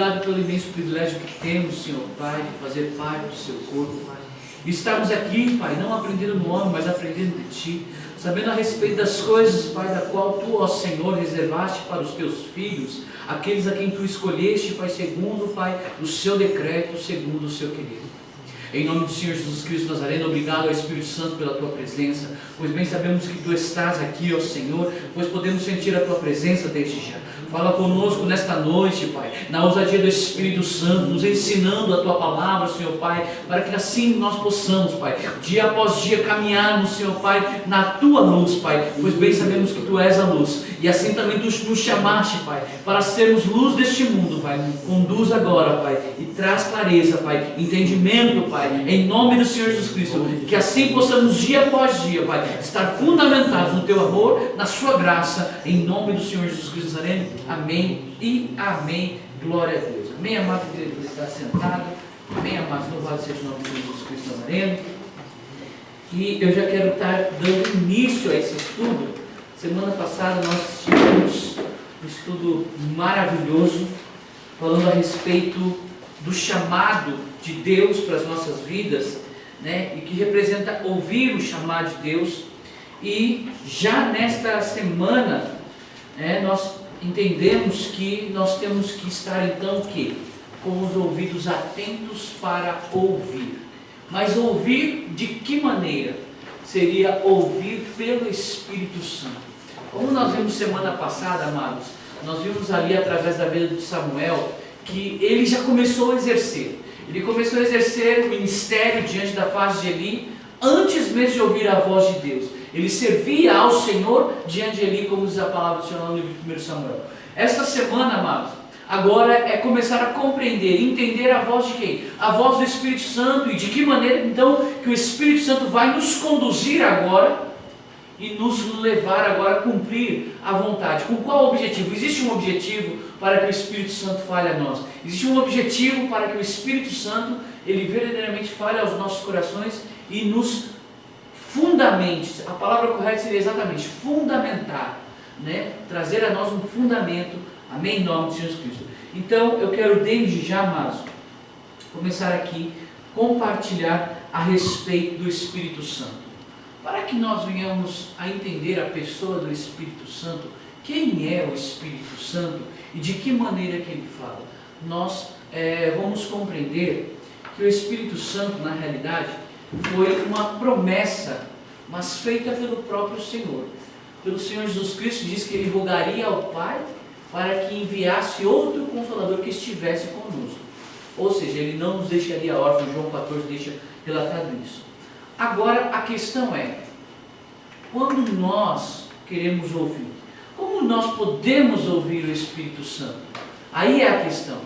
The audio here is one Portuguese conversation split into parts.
obrigado pelo imenso privilégio que temos, Senhor Pai, de fazer parte do seu corpo, Pai. E estarmos aqui, Pai, não aprendendo no homem, mas aprendendo de Ti, sabendo a respeito das coisas, Pai, da qual Tu, ó Senhor, reservaste para os Teus filhos, aqueles a quem Tu escolheste, Pai, segundo, Pai, o Seu decreto, segundo o Seu querido. Em nome do Senhor Jesus Cristo Nazareno, obrigado ao Espírito Santo pela Tua presença, pois bem sabemos que Tu estás aqui, ó Senhor, pois podemos sentir a Tua presença desde já. Fala conosco nesta noite, Pai, na ousadia do Espírito Santo, nos ensinando a Tua palavra, Senhor Pai, para que assim nós possamos, Pai, dia após dia caminharmos, Senhor Pai, na Tua luz, Pai, pois bem sabemos que Tu és a luz, e assim também Tu nos chamaste, Pai, para sermos luz deste mundo, Pai. Conduz agora, Pai, e traz clareza, Pai, entendimento, Pai, em nome do Senhor Jesus Cristo, que assim possamos dia após dia, Pai, estar fundamentados no Teu amor, na Sua graça, em nome do Senhor Jesus Cristo Nazareno. Amém e amém. Glória a Deus. Amém, amado igreja, você está sentado. Amém, amados. Louvado seja o nome de Jesus Cristo Nazareno. E eu já quero estar dando início a esse estudo. Semana passada nós tivemos um estudo maravilhoso, falando a respeito do chamado de Deus para as nossas vidas, né? E que representa ouvir o chamado de Deus. E já nesta semana, nós entendemos que nós temos que estar então com os ouvidos atentos para ouvir. Mas ouvir de que maneira? Seria ouvir pelo Espírito Santo. Como nós vimos semana passada, amados, nós vimos ali através da vida de Samuel, que ele já começou a exercer. Ele começou a exercer o ministério diante da face de Eli, antes mesmo de ouvir a voz de Deus. Ele servia ao Senhor diante de Eli, como diz a palavra do Senhor no livro de 1 Samuel. Esta semana, amados, agora é começar a compreender, entender a voz de quem? A voz do Espírito Santo, e de que maneira então que o Espírito Santo vai nos conduzir agora e nos levar agora a cumprir a vontade. Com qual objetivo? Existe um objetivo para que o Espírito Santo fale a nós. Existe um objetivo para que o Espírito Santo, ele verdadeiramente fale aos nossos corações e nos fundamente. A palavra correta seria exatamente fundamentar, né? Trazer a nós um fundamento. Amém? Em nome de Jesus Cristo. Então eu quero desde já, amados, começar aqui compartilhar a respeito do Espírito Santo, para que nós venhamos a entender a pessoa do Espírito Santo, quem é o Espírito Santo e de que maneira que ele fala. Nós vamos compreender que o Espírito Santo, na realidade, foi uma promessa, mas feita pelo próprio Senhor. Pelo Senhor Jesus Cristo diz que Ele rogaria ao Pai para que enviasse outro Consolador que estivesse conosco. Ou seja, Ele não nos deixaria órfãos. João 14 deixa relatado isso. Agora a questão é, quando nós queremos ouvir, como nós podemos ouvir o Espírito Santo? Aí é a questão.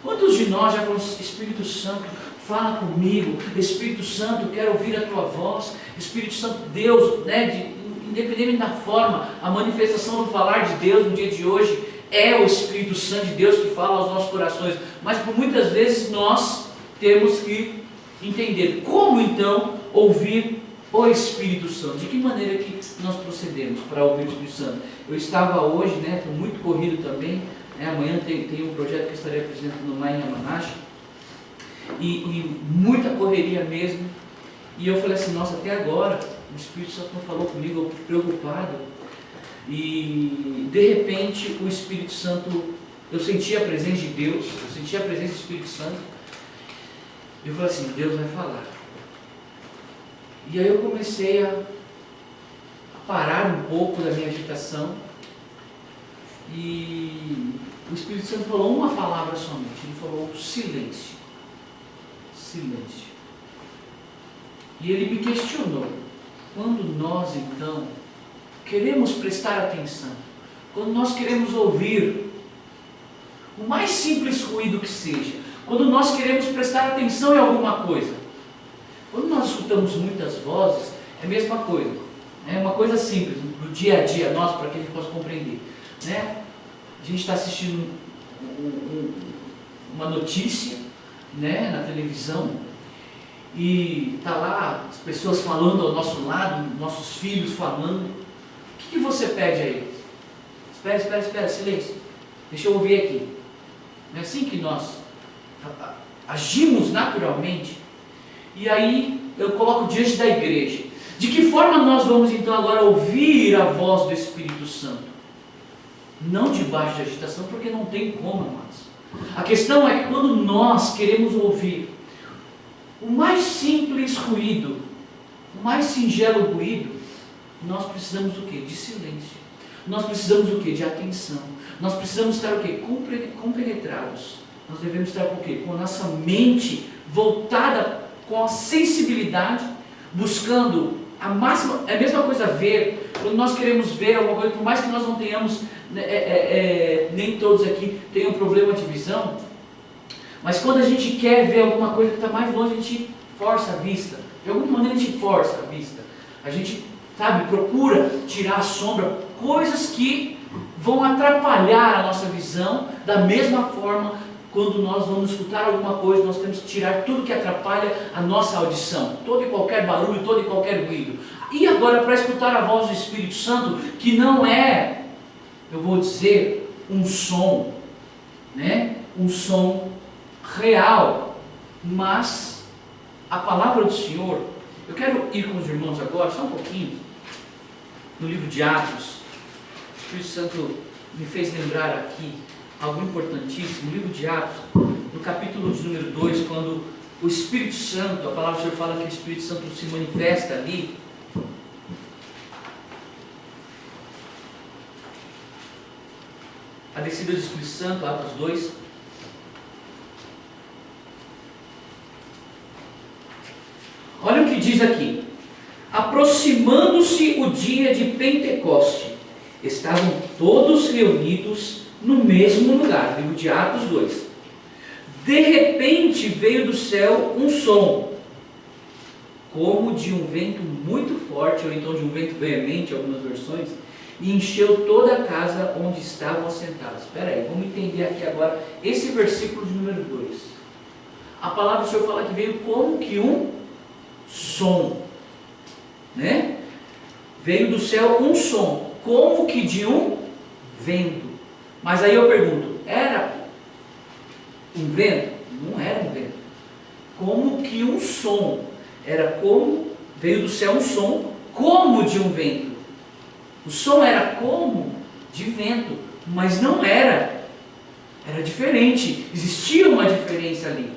Quantos de nós já falaram, Espírito Santo, fala comigo, Espírito Santo, eu quero ouvir a Tua voz, Espírito Santo, Deus, independente da forma, a manifestação do falar de Deus no dia de hoje é o Espírito Santo de Deus que fala aos nossos corações, mas por muitas vezes nós temos que entender como então ouvir o Espírito Santo, de que maneira que nós procedemos para ouvir o Espírito Santo. Eu estava hoje, estou muito corrido também, amanhã tem um projeto que eu estarei apresentando lá em Yamanashi, e muita correria mesmo, e eu falei assim, nossa, até agora o Espírito Santo não falou comigo, eu preocupado, e de repente o Espírito Santo, eu senti a presença de Deus, eu senti a presença do Espírito Santo, e eu falei assim, Deus vai falar. E aí eu comecei a parar um pouco da minha agitação, e o Espírito Santo falou uma palavra somente, ele falou silêncio. Silêncio. E ele me questionou, quando nós então queremos prestar atenção, quando nós queremos ouvir, o mais simples ruído que seja, quando nós queremos prestar atenção em alguma coisa, quando nós escutamos muitas vozes, é a mesma coisa, é uma coisa simples, do dia a dia nosso, para que a gente possa compreender, A gente está assistindo uma notícia, na televisão, e está lá as pessoas falando ao nosso lado, nossos filhos falando. O que você pede a eles? Espera, silêncio, deixa eu ouvir aqui. Não é assim que nós agimos naturalmente? E aí eu coloco diante da igreja. De que forma nós vamos então agora ouvir a voz do Espírito Santo? Não debaixo de agitação, porque não tem como, amados. A questão é que quando nós queremos ouvir o mais simples ruído, o mais singelo ruído, nós precisamos do quê? De silêncio. Nós precisamos do quê? De atenção. Nós precisamos estar o quê? Compenetrados. Nós devemos estar com o quê? Com a nossa mente voltada com a sensibilidade, buscando a máxima. É a mesma coisa ver. Quando nós queremos ver alguma coisa, por mais que nós não tenhamos, nem todos aqui tenham problema de visão, mas quando a gente quer ver alguma coisa que está mais longe, a gente força a vista. De alguma maneira a gente força a vista. A gente, procura tirar a sombra, coisas que vão atrapalhar a nossa visão. Da mesma forma, quando nós vamos escutar alguma coisa, nós temos que tirar tudo que atrapalha a nossa audição, todo e qualquer barulho, todo e qualquer ruído. E agora, para escutar a voz do Espírito Santo, que não é, eu vou dizer, um som, um som real, mas a palavra do Senhor. Eu quero ir com os irmãos agora, só um pouquinho, no livro de Atos. O Espírito Santo me fez lembrar aqui algo importantíssimo, no livro de Atos, no capítulo de número 2, quando o Espírito Santo, a palavra do Senhor fala que o Espírito Santo se manifesta ali. A descida do Espírito Santo, Atos 2. Olha o que diz aqui. Aproximando-se o dia de Pentecoste, estavam todos reunidos no mesmo lugar. Livro de Atos 2. De repente veio do céu um som, como de um vento muito forte, ou então de um vento veemente, algumas versões, e encheu toda a casa onde estavam assentados. Espera aí, vamos entender aqui agora esse versículo de número 2. A palavra do Senhor fala que veio como que um som, Veio do céu um som, como que de um vento. Mas aí eu pergunto, era um vento? Não era um vento. Como que um som? Era como, veio do céu um som, como de um vento. O som era como de vento, mas não era. Era diferente, existia uma diferença ali.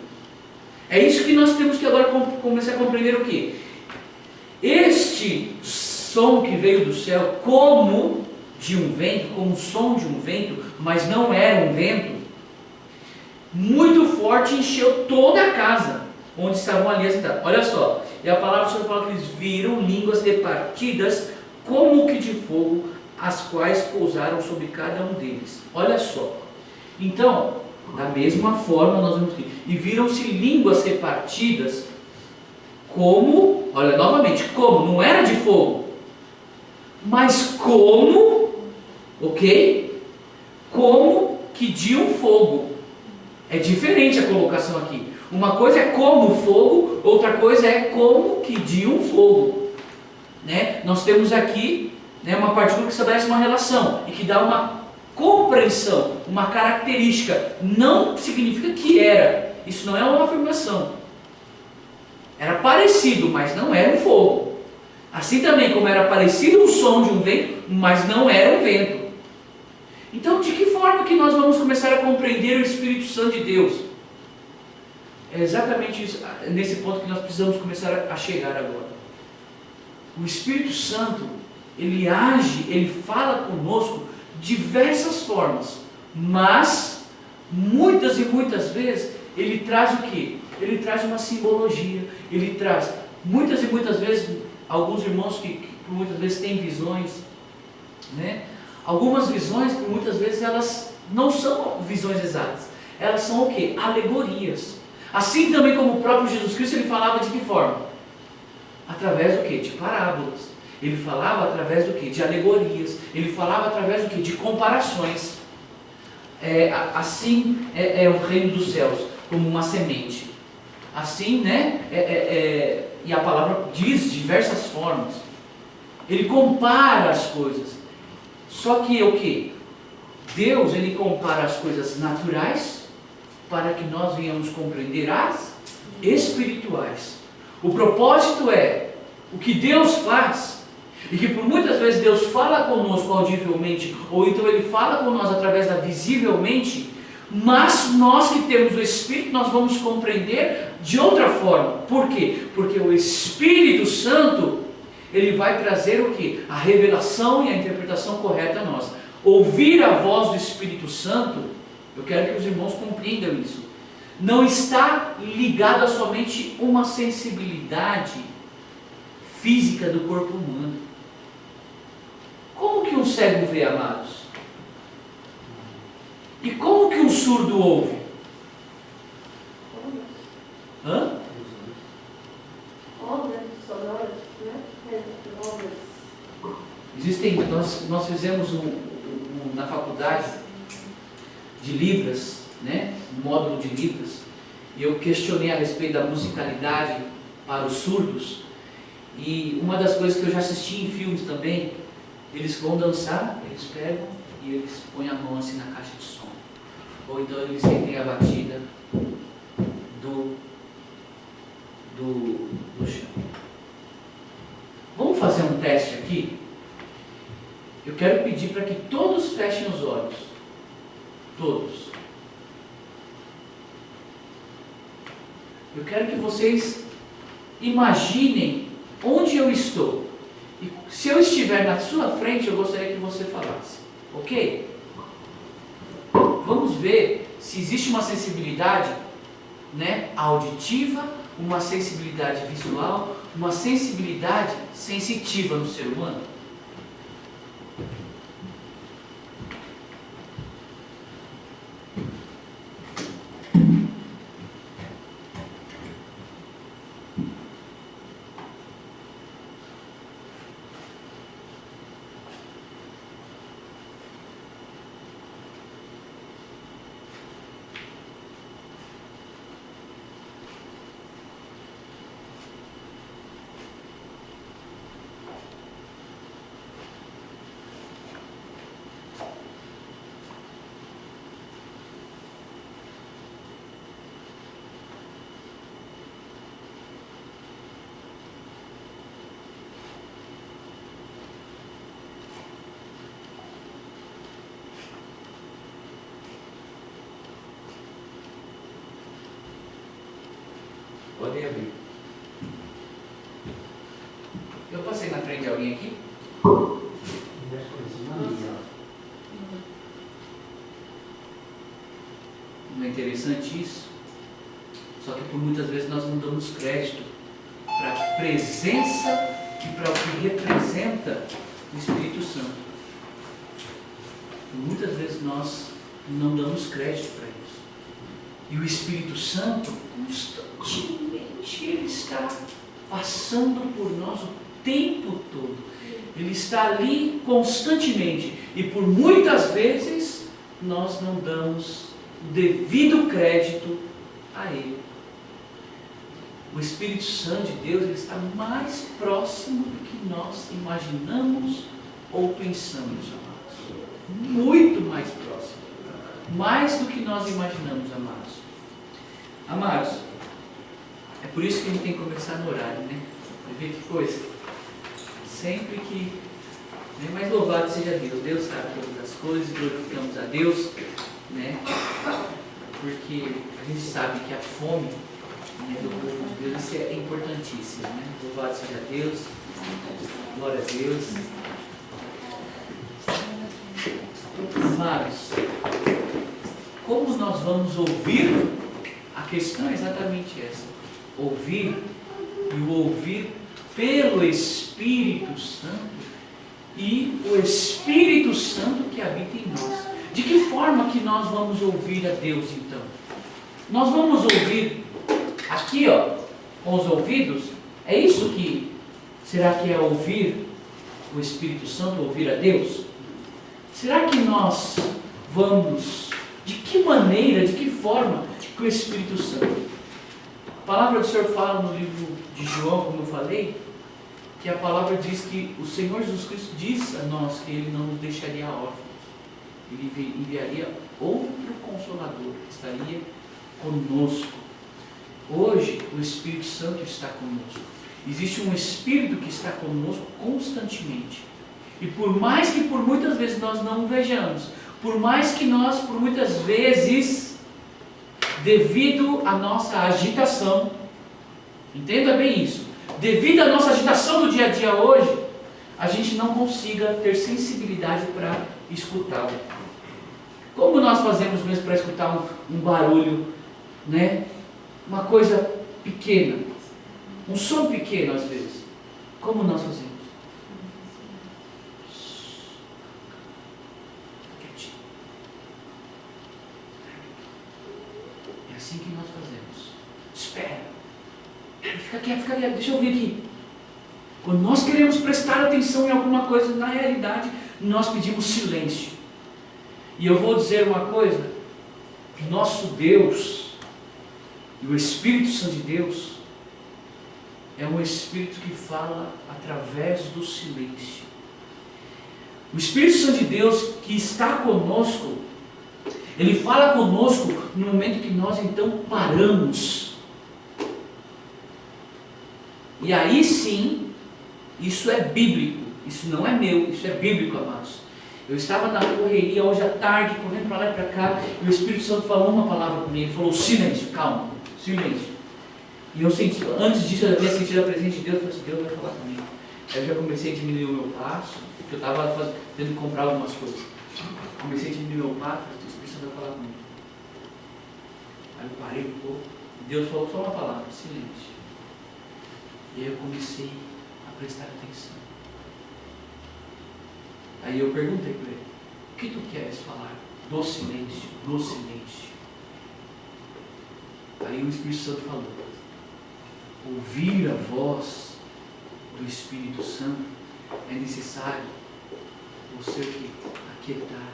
É isso que nós temos que agora começar a compreender o quê? Este som que veio do céu como de um vento, como o som de um vento, mas não era um vento, muito forte, encheu toda a casa onde estavam ali assentados. Olha só, e a palavra do Senhor fala que eles viram línguas repartidas como que de fogo, as quais pousaram sobre cada um deles. Olha só, então, da mesma forma nós vamos ver, e viram-se línguas repartidas como, olha novamente, como, não era de fogo, mas como, como que de um fogo. É diferente a colocação aqui. Uma coisa é como fogo, outra coisa é como que de um fogo. Nós temos aqui uma partícula que estabelece uma relação e que dá uma compreensão, uma característica. Não significa que era. Isso não é uma afirmação. Era parecido, mas não era um fogo. Assim também como era parecido o som de um vento, mas não era um vento. Então, de que forma que nós vamos começar a compreender o Espírito Santo de Deus? É exatamente isso, nesse ponto que nós precisamos começar a chegar agora. O Espírito Santo, ele age, ele fala conosco de diversas formas, mas muitas e muitas vezes ele traz o quê? Ele traz uma simbologia, ele traz, muitas e muitas vezes, alguns irmãos que muitas vezes têm visões, Algumas visões, por muitas vezes, elas não são visões exatas, elas são o quê? Alegorias. Assim também como o próprio Jesus Cristo, ele falava de que forma? Através do quê? De parábolas. Ele falava através do quê? De alegorias. Ele falava através do quê? De comparações. Assim é o reino dos céus, como uma semente. Assim, e a palavra diz de diversas formas. Ele compara as coisas. Só que o quê? Deus, ele compara as coisas naturais para que nós venhamos compreender as espirituais. O propósito é o que Deus faz, e que por muitas vezes Deus fala conosco audivelmente, ou então Ele fala com nós através da visivelmente, mas nós que temos o Espírito, nós vamos compreender de outra forma. Por quê? Porque o Espírito Santo, Ele vai trazer o que? A revelação e a interpretação correta a nós. Ouvir a voz do Espírito Santo, eu quero que os irmãos compreendam isso, não está ligado a somente uma sensibilidade física do corpo humano. Como que um cego vê, amados? E como que um surdo ouve? Hã? Ondas sonoras, né? Existem, nós fizemos na faculdade de Libras, né? Um módulo de Libras, e eu questionei a respeito da musicalidade para os surdos, e uma das coisas que eu já assisti em filmes também, eles vão dançar, eles pegam e eles põem a mão assim na caixa de som, ou então eles sentem a batida do chão. Vamos fazer um teste aqui? Eu quero pedir para que todos fechem os olhos. Todos. Eu quero que vocês imaginem onde eu estou. E se eu estiver na sua frente, eu gostaria que você falasse. Ok? Vamos ver se existe uma sensibilidade, né, auditiva, uma sensibilidade visual, uma sensibilidade sensitiva no ser humano. Podem abrir. Eu passei na frente de alguém aqui? Não é interessante isso? Só que por muitas vezes nós não damos crédito para a presença e para o que representa o Espírito Santo. Por muitas vezes nós não damos crédito para isso. E o Espírito Santo, constantemente, Ele está passando por nós o tempo todo. Ele está ali constantemente. E por muitas vezes nós não damos o devido crédito a Ele. O Espírito Santo de Deus, Ele está mais próximo do que nós imaginamos ou pensamos, amados. Muito mais próximo. Mais do que nós imaginamos, amados. Amados, é por isso que a gente tem que começar no horário, né? Vê que coisa. Sempre que... né? Mas louvado seja Deus. Deus sabe todas as coisas, glorificamos a Deus, né? Porque a gente sabe que a fome, né, do povo de Deus, isso é importantíssimo, né? Louvado seja Deus. Glória a Deus. Amados, como nós vamos ouvir? A questão é exatamente essa. Ouvir, e o ouvir pelo Espírito Santo, e o Espírito Santo que habita em nós. De que forma que nós vamos ouvir a Deus, então? Nós vamos ouvir aqui, ó, com os ouvidos? É isso que... será que é ouvir o Espírito Santo, ouvir a Deus? Será que nós vamos... de que maneira, de que forma que o Espírito Santo... A palavra do Senhor fala no livro de João, como eu falei, que a palavra diz que o Senhor Jesus Cristo diz a nós que Ele não nos deixaria órfãos. Ele enviaria outro Consolador, que estaria conosco. Hoje, o Espírito Santo está conosco. Existe um Espírito que está conosco constantemente. E por mais que por muitas vezes nós não o vejamos, por mais que nós, por muitas vezes, devido à nossa agitação, entenda bem isso, devido à nossa agitação do dia a dia hoje, a gente não consiga ter sensibilidade para escutá-lo. Como nós fazemos mesmo para escutar um barulho, né? Uma coisa pequena, um som pequeno às vezes. Como nós fazemos? É assim que nós fazemos. Espera. Fica quieto, deixa eu ouvir aqui. Quando nós queremos prestar atenção em alguma coisa, na realidade, nós pedimos silêncio. E eu vou dizer uma coisa, nosso Deus, e o Espírito Santo de Deus, é um Espírito que fala através do silêncio. O Espírito Santo de Deus que está conosco, ele fala conosco no momento que nós então paramos. E aí sim, isso é bíblico, isso não é meu, isso é bíblico, amados. Eu estava na correria hoje à tarde, correndo para lá e para cá, e o Espírito Santo falou uma palavra comigo, ele falou: silêncio, calma, silêncio. E eu senti, antes disso eu havia sentido a presença de Deus, eu falei assim: Deus vai falar comigo. Aí eu já comecei a diminuir o meu passo, porque eu estava tendo que comprar algumas coisas. Comecei a diminuir o meu passo, o Espírito Santo vai falar comigo. Aí eu parei um pouco, Deus falou só uma palavra: silêncio. E aí eu comecei a prestar atenção. Aí eu perguntei para ele: o que tu queres falar? Do silêncio, no silêncio. Aí o Espírito Santo falou: ouvir a voz do Espírito Santo é necessário você aquietar.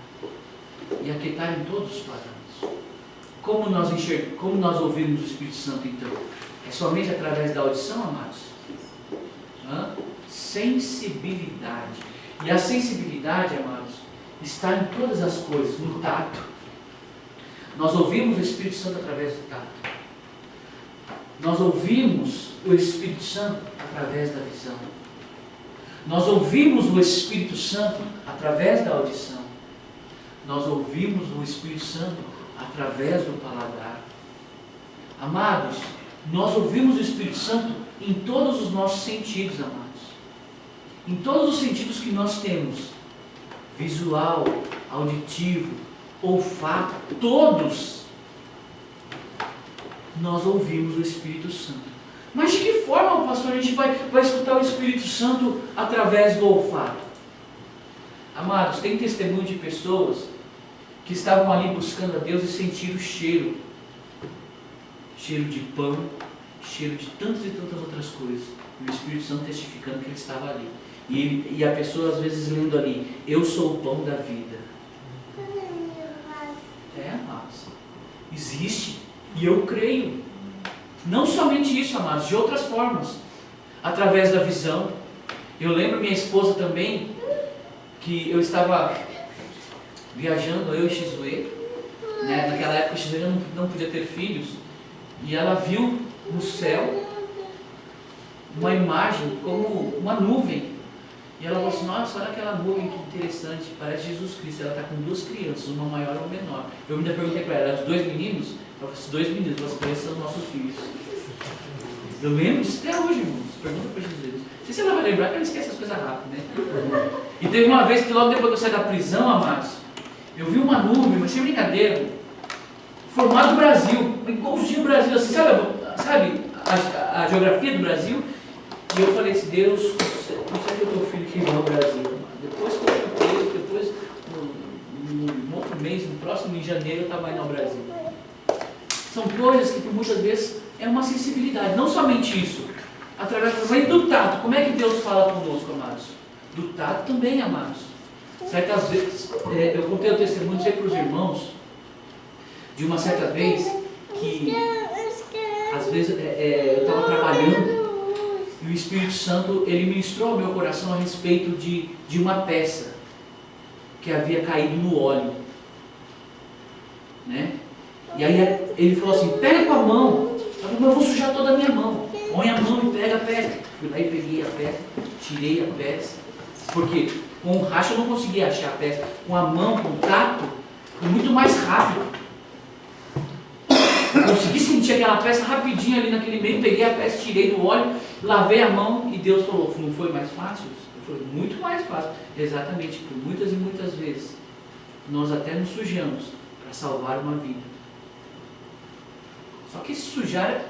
E aquietar em todos os parâmetros. Como nós ouvimos o Espírito Santo então? É somente através da audição, amados? Sensibilidade. E a sensibilidade, amados, está em todas as coisas, no tato. Nós ouvimos o Espírito Santo através do tato. Nós ouvimos o Espírito Santo através da visão. Nós ouvimos o Espírito Santo através da audição. Nós ouvimos o Espírito Santo através do paladar. Amados, nós ouvimos o Espírito Santo em todos os nossos sentidos, amados. Em todos os sentidos que nós temos. Visual, auditivo, olfato, todos nós ouvimos o Espírito Santo. Mas de que forma, pastor, a gente vai escutar o Espírito Santo através do olfato? Amados, tem testemunho de pessoas que estavam ali buscando a Deus e sentiram o cheiro. Cheiro de pão, cheiro de tantas e tantas outras coisas. E o Espírito Santo testificando que ele estava ali. E a pessoa às vezes lendo ali: eu sou o pão da vida. Amados, existe. E eu creio. Não somente isso, amados, de outras formas. Através da visão. Eu lembro minha esposa também, que eu estava viajando, eu e Xizue, né? Naquela época Xizue não podia ter filhos. E ela viu no céu uma imagem como uma nuvem. E ela falou assim: nossa, olha aquela nuvem, que interessante, parece Jesus Cristo. Ela está com duas crianças, uma maior e uma menor. Eu ainda perguntei para ela: eram os dois meninos? Ela falou assim: dois meninos, as crianças são nossos filhos. Eu lembro disso até hoje, irmãos. Pergunta para Jesus. Não sei se ela vai lembrar, que ela esquece as coisas rápido, né? E teve uma vez que logo depois que eu saí da prisão, amados, eu vi uma nuvem, mas sem brincadeira, formado do Brasil, igualzinho o Brasil, assim, sabe a geografia do Brasil? E eu falei assim: Deus, consegue o teu filho que vai ao Brasil. Depois que eu fui preso, depois, no outro mês, no próximo, em janeiro, eu estava indo ao Brasil. São coisas que por muitas vezes é uma sensibilidade. Não somente isso, através do tato. Como é que Deus fala conosco, amados? Do tato também, amados. Certas vezes, eu contei o testemunho, sei para os irmãos, de uma certa vez, que às vezes eu estava trabalhando, e o Espírito Santo, ele ministrou ao meu coração a respeito de uma peça que havia caído no óleo, né? E aí ele falou assim, pega com a mão. Eu falei, mas eu vou sujar toda a minha mão. Põe a mão e pega a peça. Fui lá e peguei a peça, tirei a peça. Porque com o racha eu não conseguia achar a peça. Com a mão, com o tato, foi muito mais rápido. Eu consegui sentir aquela peça rapidinho ali naquele meio, peguei a peça, tirei do óleo, lavei a mão e Deus falou, não foi mais fácil? Foi muito mais fácil. Exatamente, por muitas e muitas vezes nós até nos sujamos para salvar uma vida. Só que esse sujar,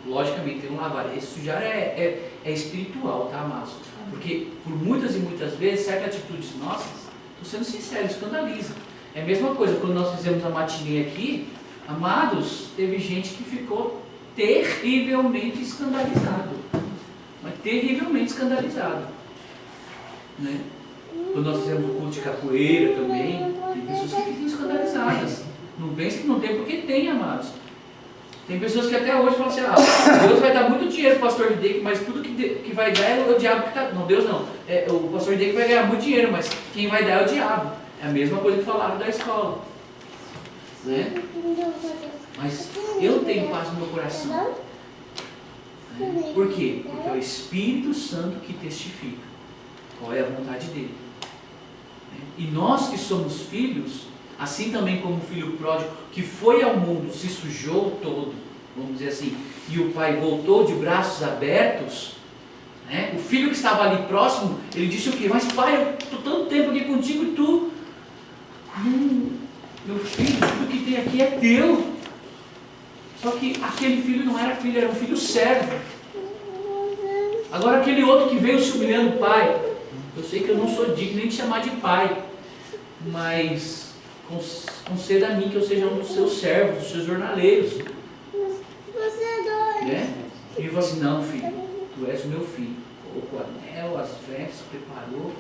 logicamente tem um lavar, esse sujar é espiritual, tá, amados? Porque por muitas e muitas vezes certas atitudes nossas, estou sendo sincero, escandaliza. É a mesma coisa quando nós fizemos a matinê aqui, amados, teve gente que ficou terrivelmente escandalizado. Mas terrivelmente escandalizado. Né? Quando nós fizemos o culto de capoeira também, tem pessoas que ficam escandalizadas. Não pense que não tem, porque tem, amados. Tem pessoas que até hoje falam assim, Deus vai dar muito dinheiro para o pastor Hideki, mas tudo que vai dar é o diabo que está... Não, Deus não. O pastor Hideki vai ganhar muito dinheiro, mas quem vai dar é o diabo. É a mesma coisa que falaram da escola. Né? Mas eu tenho paz no meu coração. Né? Por quê? Porque é o Espírito Santo que testifica qual é a vontade dele. Né? E nós que somos filhos, assim também como o filho pródigo, que foi ao mundo, se sujou todo, vamos dizer assim, e o pai voltou de braços abertos, né? O filho que estava ali próximo, ele disse o quê? Mas pai, eu estou tanto tempo aqui contigo e tu... meu filho, tudo que tem aqui é teu. Só que aquele filho não era filho, era um filho servo. Agora aquele outro que veio se humilhando, pai, eu sei que eu não sou digno nem de chamar de pai, mas conceda a mim que eu seja um dos seus servos, dos seus jornaleiros. Né? E ele falou assim, não filho, tu és o meu filho. Colocou o anel, as vestes, preparou.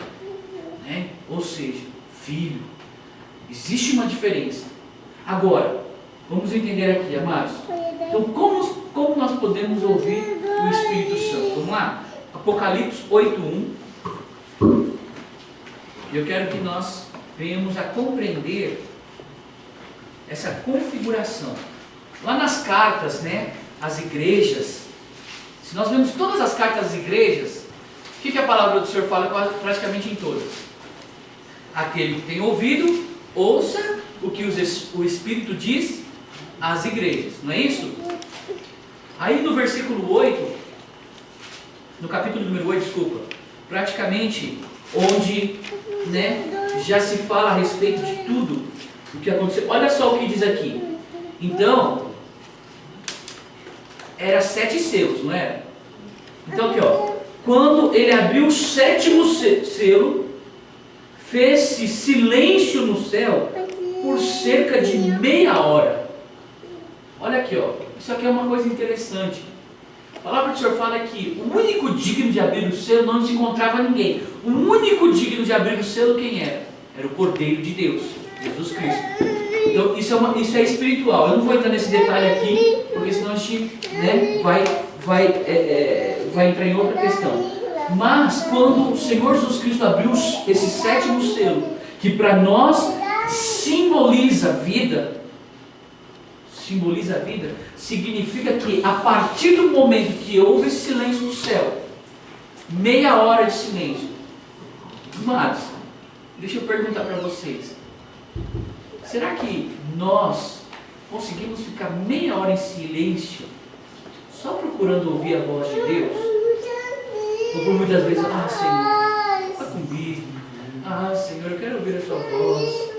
Né? Ou seja, filho. Existe uma diferença. Agora, vamos entender aqui, amados. Então, como nós podemos ouvir o Espírito Santo? Vamos lá? Apocalipse 8:1. Eu quero que nós venhamos a compreender essa configuração. Lá nas cartas, né, as igrejas, se nós vemos todas as cartas das igrejas, o que a palavra do Senhor fala praticamente em todas? Aquele que tem ouvido, ouça o que o Espírito diz às igrejas, não é isso? Aí no versículo 8, no capítulo número 8, desculpa, praticamente onde, né, já se fala a respeito de tudo o que aconteceu. Olha só o que diz aqui. Então, era 7 selos, não era? Então aqui, ó, quando ele abriu o 7º selo, fez-se silêncio no céu por cerca de meia hora. Olha aqui, ó, isso aqui é uma coisa interessante. A palavra do Senhor fala que o único digno de abrir o selo não se encontrava ninguém. O único digno de abrir o selo quem era? Era o Cordeiro de Deus, Jesus Cristo. Então isso é espiritual. Eu não vou entrar nesse detalhe aqui, porque senão a gente, né, vai entrar em outra questão. Mas quando o Senhor Jesus Cristo abriu esse 7º selo, que para nós simboliza a vida, significa que a partir do momento que houve esse silêncio no céu, meia hora de silêncio, amados, deixa eu perguntar para vocês, será que nós conseguimos ficar meia hora em silêncio só procurando ouvir a voz de Deus? Ou por muitas vezes, Senhor, fala comigo, Senhor, eu quero ouvir a sua voz.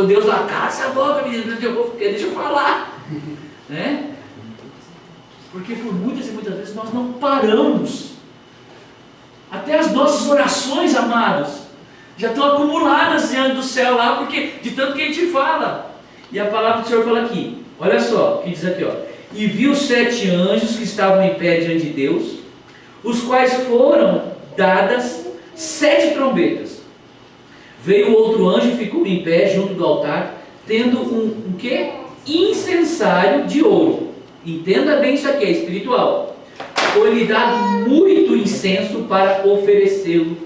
Deus lá, cala essa boca, menino, deixa eu falar. Né? Porque por muitas e muitas vezes nós não paramos. Até as nossas orações, amados, já estão acumuladas diante do céu lá, porque de tanto que a gente fala. E a palavra do Senhor fala aqui, olha só, o que diz aqui, ó. E viu 7 anjos que estavam em pé diante de Deus, os quais foram dadas 7 trombetas. Veio outro anjo e ficou em pé junto do altar, tendo um quê? Incensário de ouro. Entenda bem isso aqui, é espiritual. Foi-lhe dado muito incenso para oferecê-lo.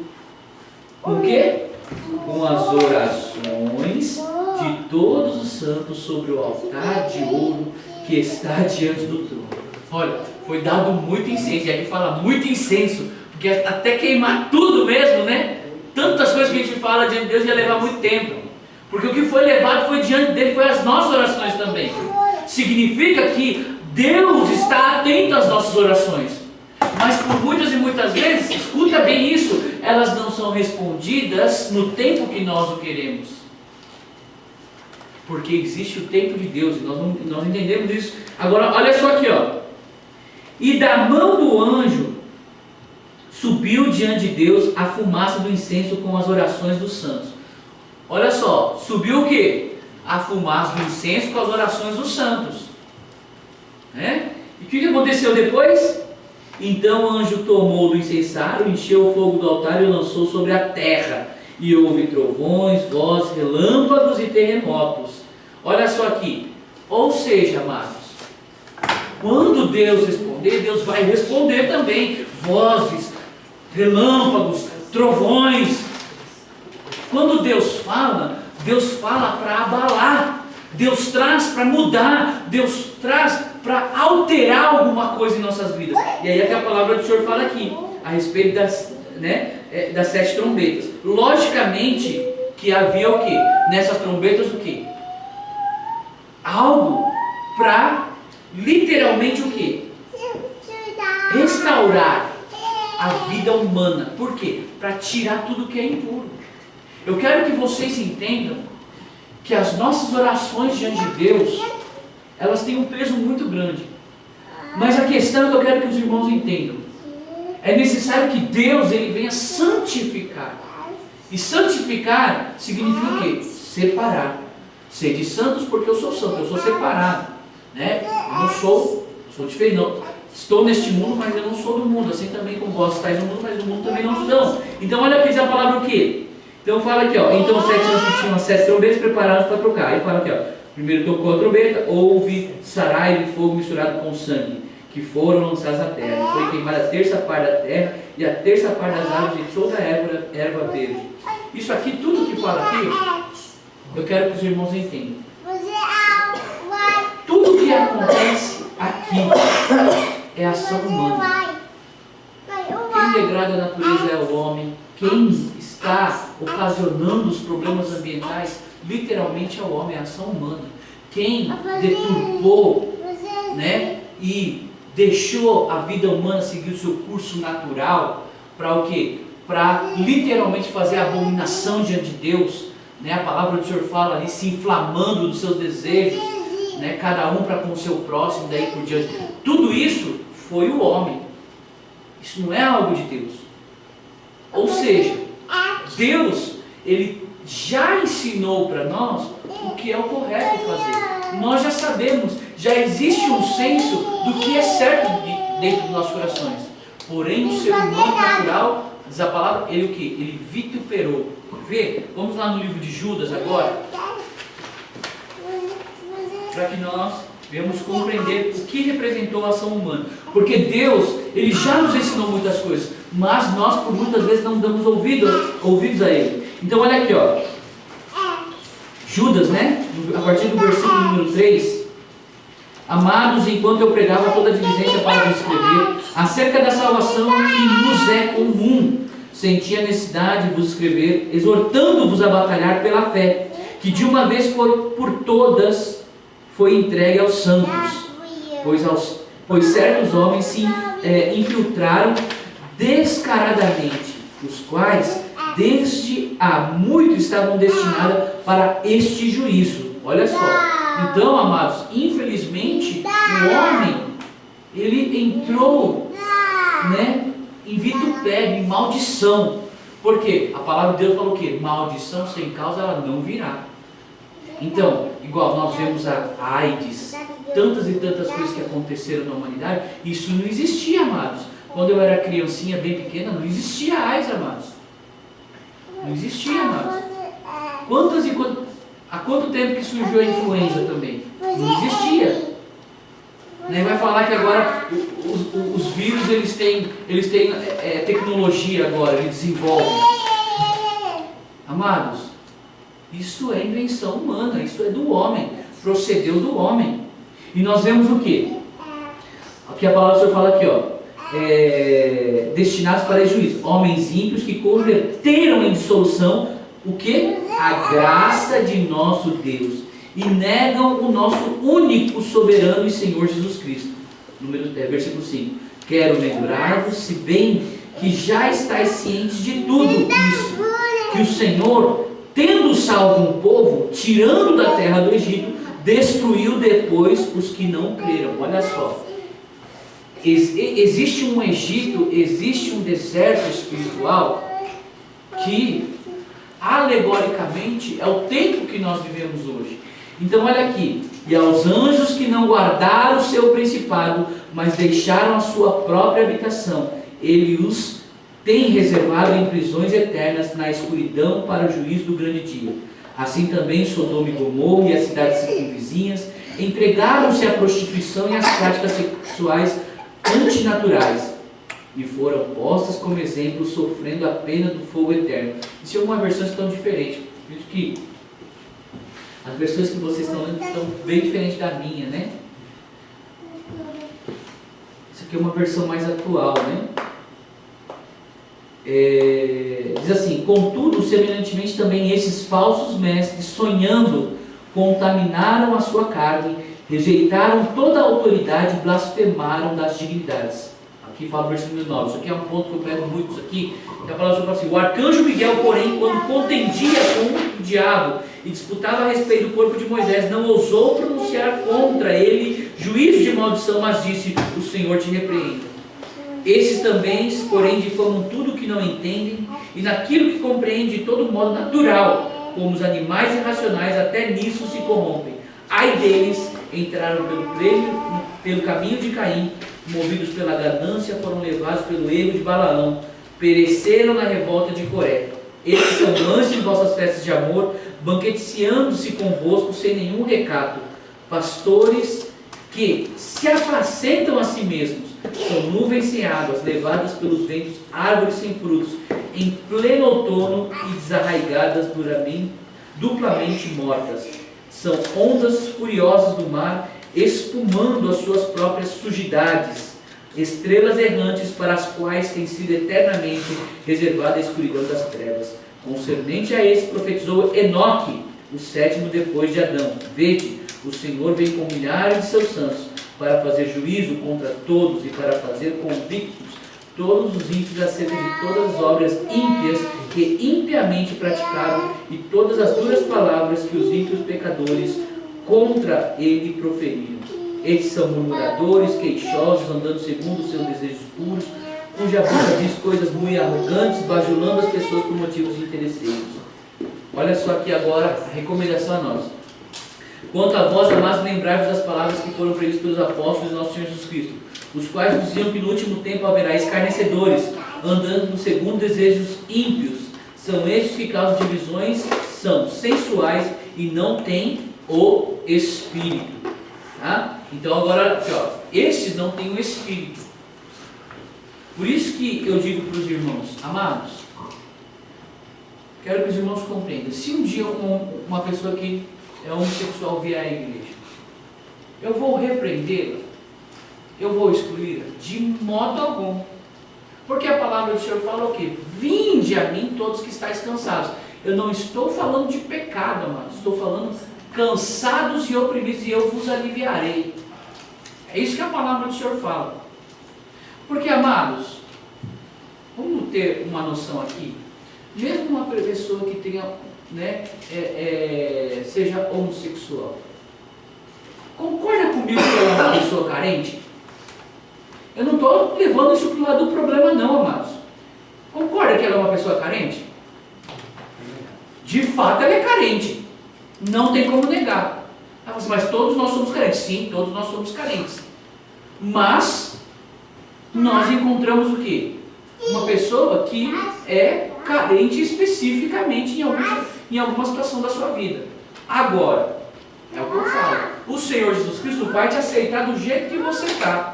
Com o quê? Com as orações de todos os Santo sobre o altar de ouro que está diante do trono. Olha, foi dado muito incenso, e aqui fala muito incenso, porque até queimar tudo mesmo, né? Tantas coisas que a gente fala diante de Deus ia levar muito tempo, porque o que foi levado foi diante dele, foi as nossas orações também. Significa que Deus está atento às nossas orações, mas por muitas e muitas vezes, escuta bem isso, elas não são respondidas no tempo que nós o queremos, porque existe o tempo de Deus, e nós entendemos isso. Agora olha só aqui, ó. E da mão do anjo subiu diante de Deus a fumaça do incenso com as orações dos santos. Olha só, subiu o que? A fumaça do incenso com as orações dos santos, né? E o que aconteceu depois? Então o anjo tomou do incensário, encheu o fogo do altar e o lançou sobre a terra, e houve trovões, vozes, relâmpagos e terremotos. Olha só aqui, ou seja, amados, quando Deus responder, Deus vai responder também. Vozes, relâmpagos, trovões. Quando Deus fala para abalar. Deus traz para mudar. Deus traz para alterar alguma coisa em nossas vidas. E aí é que a palavra do Senhor fala aqui, a respeito das 7 trombetas. Logicamente que havia o quê? Nessas trombetas o quê? Algo para literalmente o quê? Restaurar a vida humana. Por quê? Para tirar tudo que é impuro. Eu quero que vocês entendam que as nossas orações diante de Deus, elas têm um peso muito grande. Mas a questão que eu quero que os irmãos entendam, é necessário que Deus ele venha santificar. E santificar significa o quê? Separar. Sede santos porque eu sou santo, eu sou separado, né? Eu não sou diferente, não. Estou neste mundo, mas eu não sou do mundo, assim também como vós estáis no mundo, mas do mundo também não estão. Então olha aqui a palavra o quê? Então fala aqui, ó. Então os 7 anjos tinham as 7 trombetas preparadas para tocar. Aí fala aqui, ó. Primeiro tocou a trombeta, houve saraio de fogo misturado com sangue, que foram lançados à terra. Foi queimada a terça parte da terra e a terça parte das árvores e toda a erva verde. Isso aqui, tudo que fala aqui, eu quero que os irmãos entendam. Tudo que acontece aqui é ação humana. Quem degrada a natureza é o homem. Quem está ocasionando os problemas ambientais, literalmente é o homem, é a ação humana. Quem deturpou, né, e deixou a vida humana seguir o seu curso natural, para o quê? Para literalmente fazer abominação diante de Deus, né? A palavra do Senhor fala ali, se inflamando dos seus desejos, né? Cada um para com o seu próximo, daí por diante. Tudo isso foi o homem. Isso não é algo de Deus. Ou seja, Deus, Ele já ensinou para nós o que é o correto fazer. Nós já sabemos, já existe um senso do que é certo dentro dos nossos corações. Porém, o ser humano natural, diz a palavra, ele o que? Ele vituperou. Vê? Vamos lá no livro de Judas agora, para que nós venhamos compreender o que representou a ação humana. Porque Deus, Ele já nos ensinou muitas coisas, mas nós por muitas vezes não damos ouvidos a Ele. Então olha aqui, ó. Judas, né? A partir do versículo número 3. Amados, enquanto eu pregava toda a diligência para vos escrever acerca da salvação que nos é comum, senti a necessidade de vos escrever, exortando-vos a batalhar pela fé, que de uma vez por todas foi entregue aos santos, pois certos homens se infiltraram descaradamente, os quais desde há muito estavam destinados para este juízo. Olha só. Então, amados, infelizmente, o homem, ele entrou, né, em vitupério, em maldição. Por quê? A palavra de Deus falou o quê? Maldição sem causa ela não virá. Então, igual nós vemos a AIDS, tantas e tantas coisas que aconteceram na humanidade, isso não existia, amados. Quando eu era criancinha, bem pequena, não existia AIDS, amados. Não existia, amados. Há quanto tempo que surgiu a influenza também? Não existia. Nem vai falar que agora os vírus eles têm tecnologia agora, eles desenvolvem. Amados, Isso é invenção humana, isso é do homem, procedeu do homem. E nós vemos o quê? Aqui a palavra do Senhor fala aqui, ó. Destinados para juízo, homens ímpios que converteram em dissolução o que? A graça de nosso Deus, e negam o nosso único soberano e Senhor Jesus Cristo. Versículo 5. Quero lembrar-vos, se bem que já estáis cientes de tudo isso, que o Senhor, tendo salvo um povo, tirando da terra do Egito, destruiu depois os que não creram. Olha só. Existe um Egito, existe um deserto espiritual que, alegoricamente, é o tempo que nós vivemos hoje. Então olha aqui, e aos anjos que não guardaram o seu principado, mas deixaram a sua própria habitação, ele os tem reservado em prisões eternas na escuridão para o juízo do grande dia. Assim também Sodoma e Gomorra e as cidades circunvizinhas entregaram-se à prostituição e às práticas sexuais antinaturais, e foram postas como exemplo, sofrendo a pena do fogo eterno. Isso é uma versão tão diferente. Acredito que as versões que vocês estão lendo estão bem diferentes da minha, né? Isso aqui é uma versão mais atual, né? Diz assim: contudo, semelhantemente também esses falsos mestres, sonhando, contaminaram a sua carne, rejeitaram toda a autoridade e blasfemaram das dignidades. Aqui fala o versículo 9. Isso aqui é um ponto que eu pego muito isso aqui. Que a palavra fala assim: o arcanjo Miguel, porém, quando contendia com o diabo e disputava a respeito do corpo de Moisés, não ousou pronunciar contra ele juízo de maldição, mas disse: o Senhor te repreenda. Esses também, porém, difamam tudo o que não entendem, e naquilo que compreende de todo modo natural, como os animais irracionais, até nisso se corrompem. Ai deles, entraram pelo caminho de Caim, movidos pela ganância, foram levados pelo erro de Balaão, pereceram na revolta de Coré. Eles são lances em vossas festas de amor, banqueteando-se convosco sem nenhum recato. Pastores que se apacentam a si mesmos, são nuvens sem águas, levadas pelos ventos, árvores sem frutos, em pleno outono e desarraigadas, duplamente mortas. São ondas furiosas do mar, espumando as suas próprias sujidades, estrelas errantes para as quais tem sido eternamente reservada a escuridão das trevas. Concernente a esse profetizou Enoque, o sétimo depois de Adão: vede, o Senhor vem com milhares de seus santos, para fazer juízo contra todos e para fazer convictos todos os ímpios acerca de todas as obras ímpias que impiamente praticaram e todas as duras palavras que os ímpios pecadores contra ele proferiram. Estes são murmuradores, queixosos, andando segundo os seus desejos puros, cuja boca diz coisas muito arrogantes, bajulando as pessoas por motivos interesseiros. Olha só aqui agora a recomendação a nós. Quanto a vós, amados, lembrai-vos das palavras que foram previstas pelos apóstolos de nosso Senhor Jesus Cristo, os quais diziam que no último tempo haverá escarnecedores, andando segundo desejos ímpios. São estes que causam divisões, são sensuais e não têm o Espírito. Tá? Então agora, aqui, ó, estes não têm o Espírito. Por isso que eu digo para os irmãos, amados, quero que os irmãos compreendam. Se um dia uma pessoa que é homossexual vier à igreja, eu vou repreendê-la, eu vou excluí-la? De modo algum. Porque a palavra do Senhor fala o quê? Vinde a mim todos que estáis cansados. Eu não estou falando de pecado, amados. Estou falando cansados e oprimidos, e eu vos aliviarei. É isso que a palavra do Senhor fala. Porque, amados, vamos ter uma noção aqui. Mesmo uma pessoa que tenha, né, seja homossexual, concorda comigo que ela é uma pessoa carente? Eu não estou levando isso para o lado do problema não, amados. Concorda que ela é uma pessoa carente? De fato ela é carente. Não tem como negar. Mas todos nós somos carentes. Sim, todos nós somos carentes. Mas nós encontramos o quê? Uma pessoa que é carente especificamente em alguma situação da sua vida. Agora, é o que eu falo, o Senhor Jesus Cristo vai te aceitar do jeito que você está.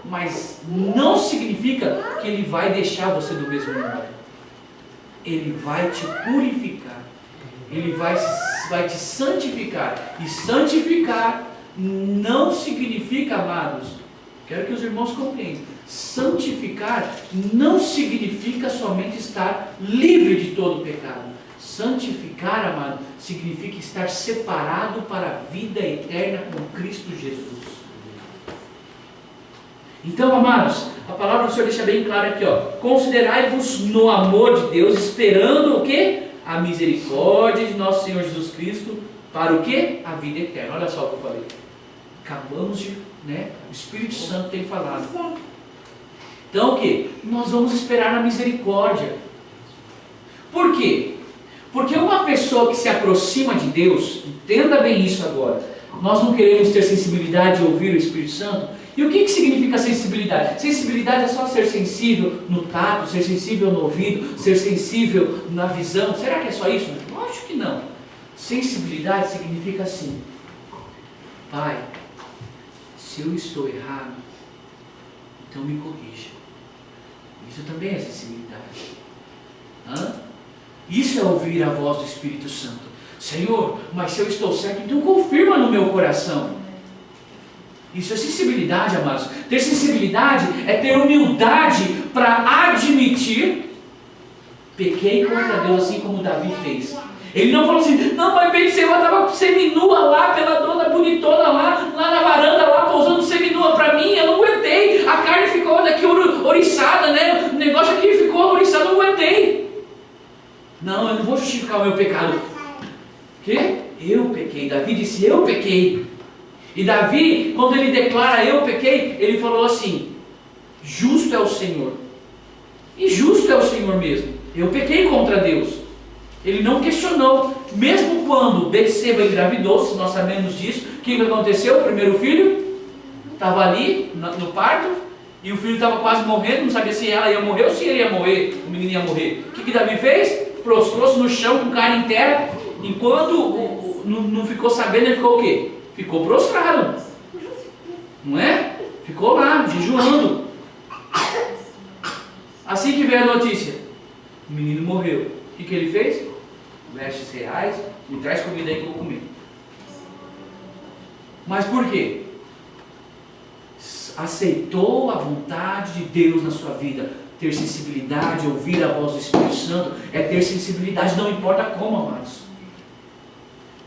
Mas não significa que Ele vai deixar você do mesmo modo. Ele vai te purificar. Ele vai te santificar. E santificar não significa, amados, quero que os irmãos compreendam, santificar não significa somente estar livre de todo pecado. Santificar, amado, significa estar separado para a vida eterna com Cristo Jesus. Então, amados, a palavra do Senhor deixa bem claro aqui, ó. Considerai-vos no amor de Deus, esperando o quê? A misericórdia de nosso Senhor Jesus Cristo, para o quê? A vida eterna. Olha só o que eu falei. Acabamos de, o Espírito Santo tem falado. Então o quê? Nós vamos esperar na misericórdia. Por quê? Porque uma pessoa que se aproxima de Deus, entenda bem isso agora, nós não queremos ter sensibilidade de ouvir o Espírito Santo. E o que significa sensibilidade? Sensibilidade é só ser sensível no tato, ser sensível no ouvido, ser sensível na visão. Será que é só isso? Lógico que não. Sensibilidade significa assim: Pai, se eu estou errado, então me corrija. Isso também é sensibilidade. Isso é ouvir a voz do Espírito Santo. Senhor, mas se eu estou certo, então confirma no meu coração. Isso é sensibilidade, amados. Ter sensibilidade é ter humildade para admitir: pequei contra Deus, assim como Davi fez. Ele não falou assim: não, mas Betseba estava seminua lá, pela dona bonitona lá na varanda, lá pousando seminua para mim, eu não aguentei, a carne ficou daqui ouriçada, o negócio aqui ficou ouriçado, eu não aguentei. Não, eu não vou justificar o meu pecado. O quê? Eu pequei. Davi disse: eu pequei. E Davi, quando ele declara eu pequei, ele falou assim: justo é o Senhor. E justo é o Senhor mesmo. Eu pequei contra Deus. Ele não questionou. Mesmo quando Betseba engravidou, se nós sabemos disso, o que aconteceu? O primeiro filho estava ali no parto, e o filho estava quase morrendo, não sabia se ela ia morrer ou se ele ia morrer, o menino ia morrer. O que Davi fez? Prostrou-se no chão com cara em terra. Enquanto não ficou sabendo, ele ficou o quê? Ficou prostrado, não é? Ficou lá, jejuando. Assim que veio a notícia, o menino morreu. O que ele fez? Veste cereais, me traz comida aí que eu vou comer. Mas por quê? Aceitou a vontade de Deus na sua vida. Ter sensibilidade, ouvir a voz do Espírito Santo, é ter sensibilidade, não importa como, amados.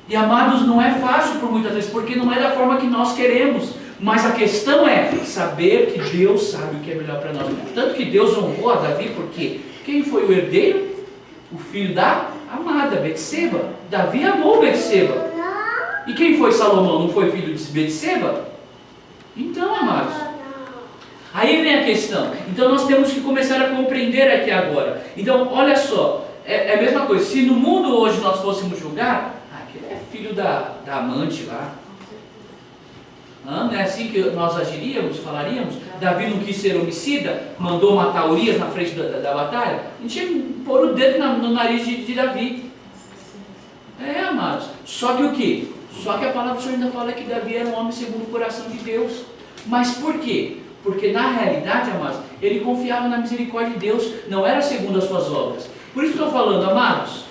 E amados, não é fácil por muitas vezes, porque não é da forma que nós queremos. Mas a questão é saber que Deus sabe o que é melhor para nós. Tanto que Deus honrou a Davi, porque quem foi o herdeiro? O filho da amada, Betseba. Davi amou Betseba. E quem foi Salomão? Não foi filho de Betseba? Então, amados, aí vem a questão. Então nós temos que começar a compreender aqui agora. Então, olha só, é a mesma coisa. Se no mundo hoje nós fôssemos julgar, aquele é filho da amante lá. Não é assim que nós agiríamos, falaríamos? Davi não quis ser homicida, mandou matar Urias na frente da batalha. A gente tinha que pôr o dedo no nariz de Davi. Amados. Só que o quê? Só que a palavra do Senhor ainda fala que Davi era um homem segundo o coração de Deus. Mas por quê? Porque na realidade, amados, ele confiava na misericórdia de Deus, não era segundo as suas obras. Por isso que eu estou falando, amados,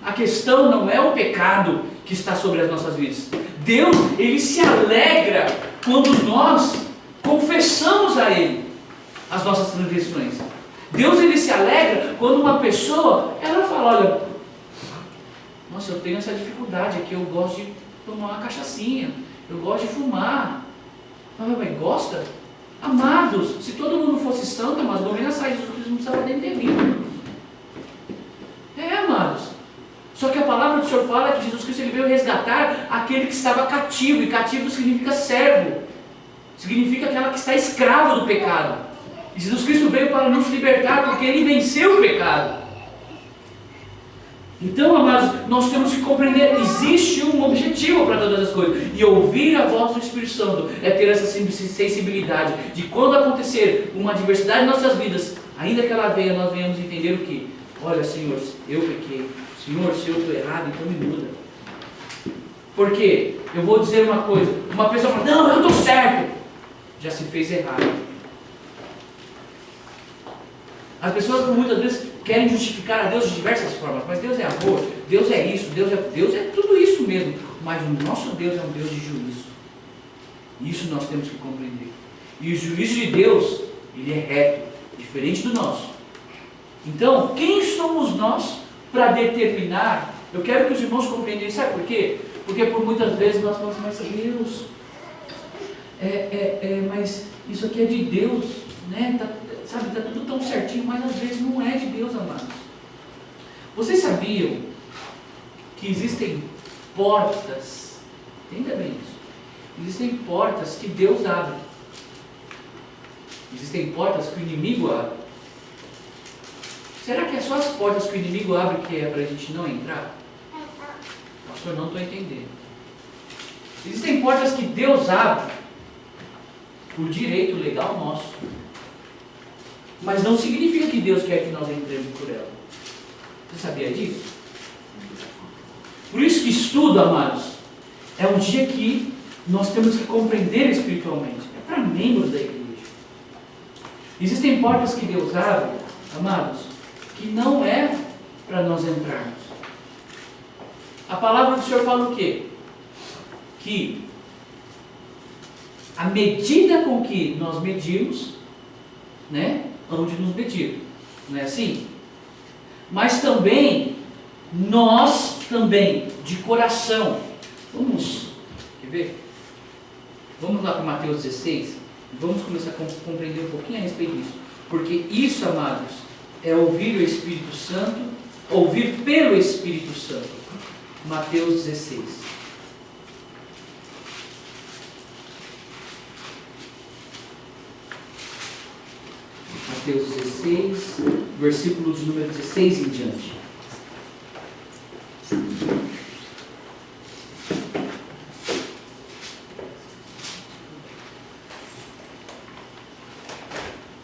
a questão não é o pecado que está sobre as nossas vidas. Deus, Ele se alegra quando nós confessamos a Ele as nossas transgressões. Deus, Ele se alegra quando uma pessoa, ela fala: olha, nossa, eu tenho essa dificuldade aqui, eu gosto de tomar uma cachaçinha, eu gosto de fumar. Mas gosta? Amados, se todo mundo fosse santo, mas o governo ia sair, Jesus Cristo não precisava nem ter vindo. Amados. Só que a palavra do Senhor fala que Jesus Cristo ele veio resgatar aquele que estava cativo, e cativo significa servo, significa aquela que está escrava do pecado. E Jesus Cristo veio para nos libertar, porque Ele venceu o pecado. Então, amados, nós temos que compreender, existe um objetivo para todas as coisas, e ouvir a voz do Espírito Santo é ter essa sensibilidade, de quando acontecer uma adversidade em nossas vidas, ainda que ela venha, nós venhamos entender o que? Olha, Senhor, eu pequei. Senhor, se eu estou errado, então me muda. Porque eu vou dizer uma coisa: uma pessoa fala, não, eu estou certo, já se fez errado. As pessoas muitas vezes querem justificar a Deus de diversas formas, mas Deus é amor, Deus é isso, Deus é tudo isso mesmo, mas o nosso Deus é um Deus de juízo. Isso nós temos que compreender. E o juízo de Deus, ele é reto, diferente do nosso. Então, quem somos nós para determinar? Eu quero que os irmãos compreendam isso. Sabe por quê? Porque por muitas vezes nós falamos, mas Deus, mas isso aqui é de Deus, né? Tá tudo tão certinho, mas às vezes não é de Deus, amados. Vocês sabiam que existem portas, entenda bem isso, existem portas que Deus abre, existem portas que o inimigo abre. Será que é só as portas que o inimigo abre que é para a gente não entrar? Pastor, não estou entendendo. Existem portas que Deus abre por direito legal nosso, mas não significa que Deus quer que nós entremos por ela. Você sabia disso? Por isso que estudo, amados, é um dia que nós temos que compreender espiritualmente. É para membros da igreja. Existem portas que Deus abre, amados, que não é para nós entrarmos. A palavra do Senhor fala o quê? Que a medida com que nós medirmos, né, onde nos medir, não é assim? Mas também, nós também, de coração, quer ver? Vamos lá para Mateus 16, e vamos começar a compreender um pouquinho a respeito disso, porque isso, amados, é ouvir o Espírito Santo, ouvir pelo Espírito Santo. Mateus 16. Mateus 16, versículo de número 16 em diante.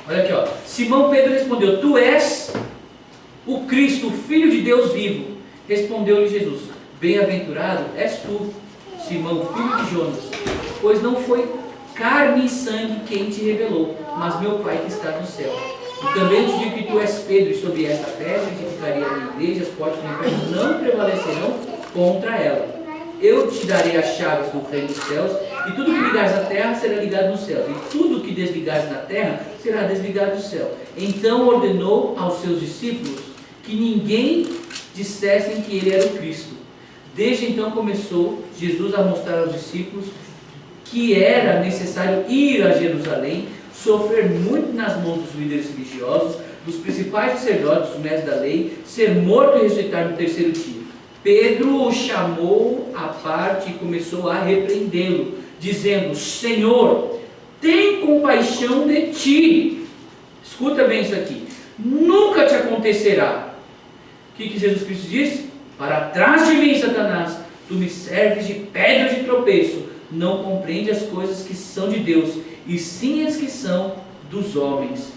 Olha aqui, ó. Simão Pedro respondeu: Tu és o Cristo, o Filho de Deus vivo. Respondeu-lhe Jesus: Bem-aventurado és tu, Simão, filho de Jonas, pois não foi carne e sangue quem te revelou, mas meu Pai que está no céu. E também te digo que tu és Pedro, e sobre esta pedra edificarei a minha igreja, as portas do inferno não prevalecerão contra ela. Eu te darei as chaves do reino dos céus, e tudo que ligares na terra será ligado nos céus, e tudo que desligares na terra será desligado do céu. Então ordenou aos seus discípulos que ninguém dissessem que ele era o Cristo. Desde então começou Jesus a mostrar aos discípulos que era necessário ir a Jerusalém, sofrer muito nas mãos dos líderes religiosos, dos principais sacerdotes, dos mestres da lei, ser morto e ressuscitar no terceiro dia. Pedro o chamou à parte e começou a repreendê-lo, dizendo: Senhor, tem compaixão de ti. Escuta bem isso aqui. Nunca te acontecerá. O que Jesus Cristo disse? Para trás de mim, Satanás, tu me serves de pedra de tropeço. Não compreende as coisas que são de Deus, e sim as que são dos homens.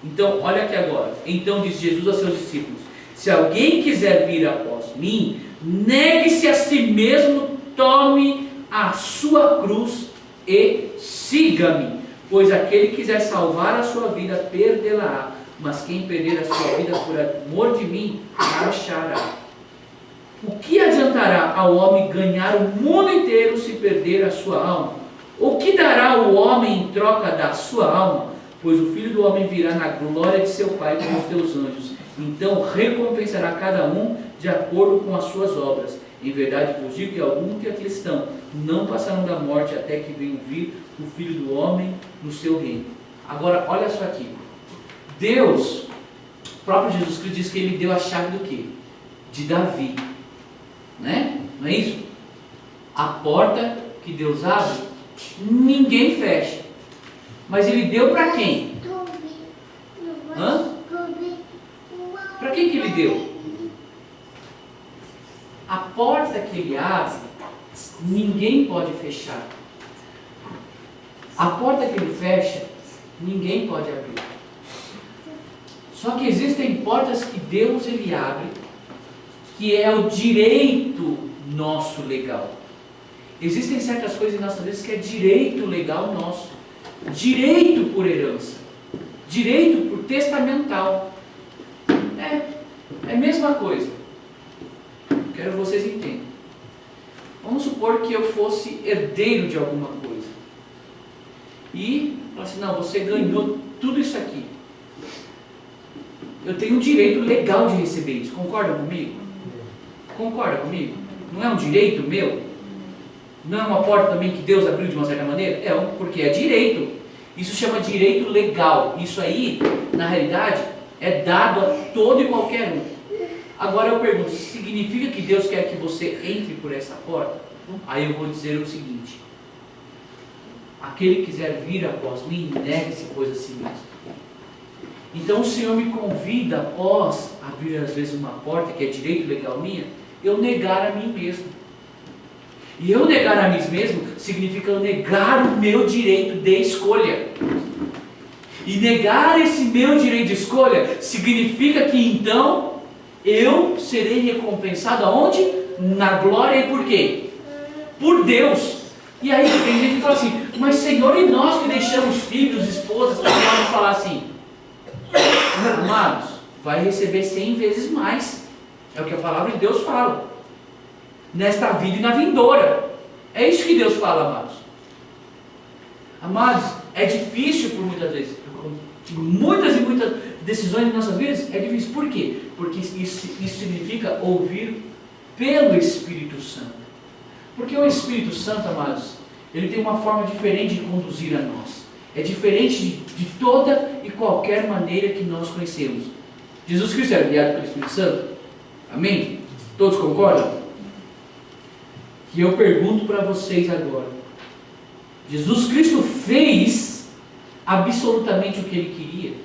Então, olha aqui agora. Então disse Jesus aos seus discípulos: se alguém quiser vir após mim, negue-se a si mesmo, tome a sua cruz e siga-me. Pois aquele que quiser salvar a sua vida, perdê-la-á. Mas quem perder a sua vida por amor de mim, a achará. O que adiantará ao homem ganhar o mundo inteiro se perder a sua alma? O que dará o homem em troca da sua alma? Pois o Filho do Homem virá na glória de seu Pai com os seus anjos. Então recompensará cada um de acordo com as suas obras. Em verdade vos digo que alguns que aqui estão não passarão da morte até que venha vir o Filho do Homem no seu reino. Agora olha só aqui. Deus, o próprio Jesus Cristo diz que ele deu a chave do quê? De Davi. Né? Não é isso? A porta que Deus abre, ninguém fecha. Mas ele deu para quem? Para quem que ele deu? A porta que ele abre, ninguém pode fechar. A porta que ele fecha, ninguém pode abrir. Só que existem portas que Deus ele abre, que é o direito nosso legal. Existem certas coisas em nossas vidas que é direito legal nosso. Direito por herança. Direito por testamental. É a mesma coisa. Quero que vocês entendam. Vamos supor que eu fosse herdeiro de alguma coisa. E falar assim, não, você ganhou tudo isso aqui. Eu tenho um direito legal de receber isso. Concorda comigo? Concorda comigo? Não é um direito meu? Não é uma porta também que Deus abriu de uma certa maneira? Porque é direito. Isso chama direito legal. Isso aí, na realidade, é dado a todo e qualquer um. Agora eu pergunto, significa que Deus quer que você entre por essa porta? Aí eu vou dizer o seguinte: aquele que quiser vir após mim, negue-se, pois a si mesmo. Então o Senhor me convida, após abrir às vezes uma porta, que é direito legal minha, eu negar a mim mesmo. E eu negar a mim mesmo significa eu negar o meu direito de escolha. E negar esse meu direito de escolha significa que então eu serei recompensado aonde? Na glória. E por quê? Por Deus. E aí tem gente que fala assim, mas Senhor, e nós que deixamos filhos, esposas, que podem falar assim, amados, vai receber 100 vezes mais. É o que a palavra de Deus fala. Nesta vida e na vindoura. É isso que Deus fala, amados. Amados, é difícil por muitas vezes. Muitas e muitas decisões em nossas vidas é difícil. Por quê? Porque isso significa ouvir pelo Espírito Santo. Porque o Espírito Santo, amados, ele tem uma forma diferente de conduzir a nós. É diferente de toda e qualquer maneira que nós conhecemos. Jesus Cristo era guiado pelo Espírito Santo? Amém? Todos concordam? E eu pergunto para vocês agora: Jesus Cristo fez absolutamente o que ele queria?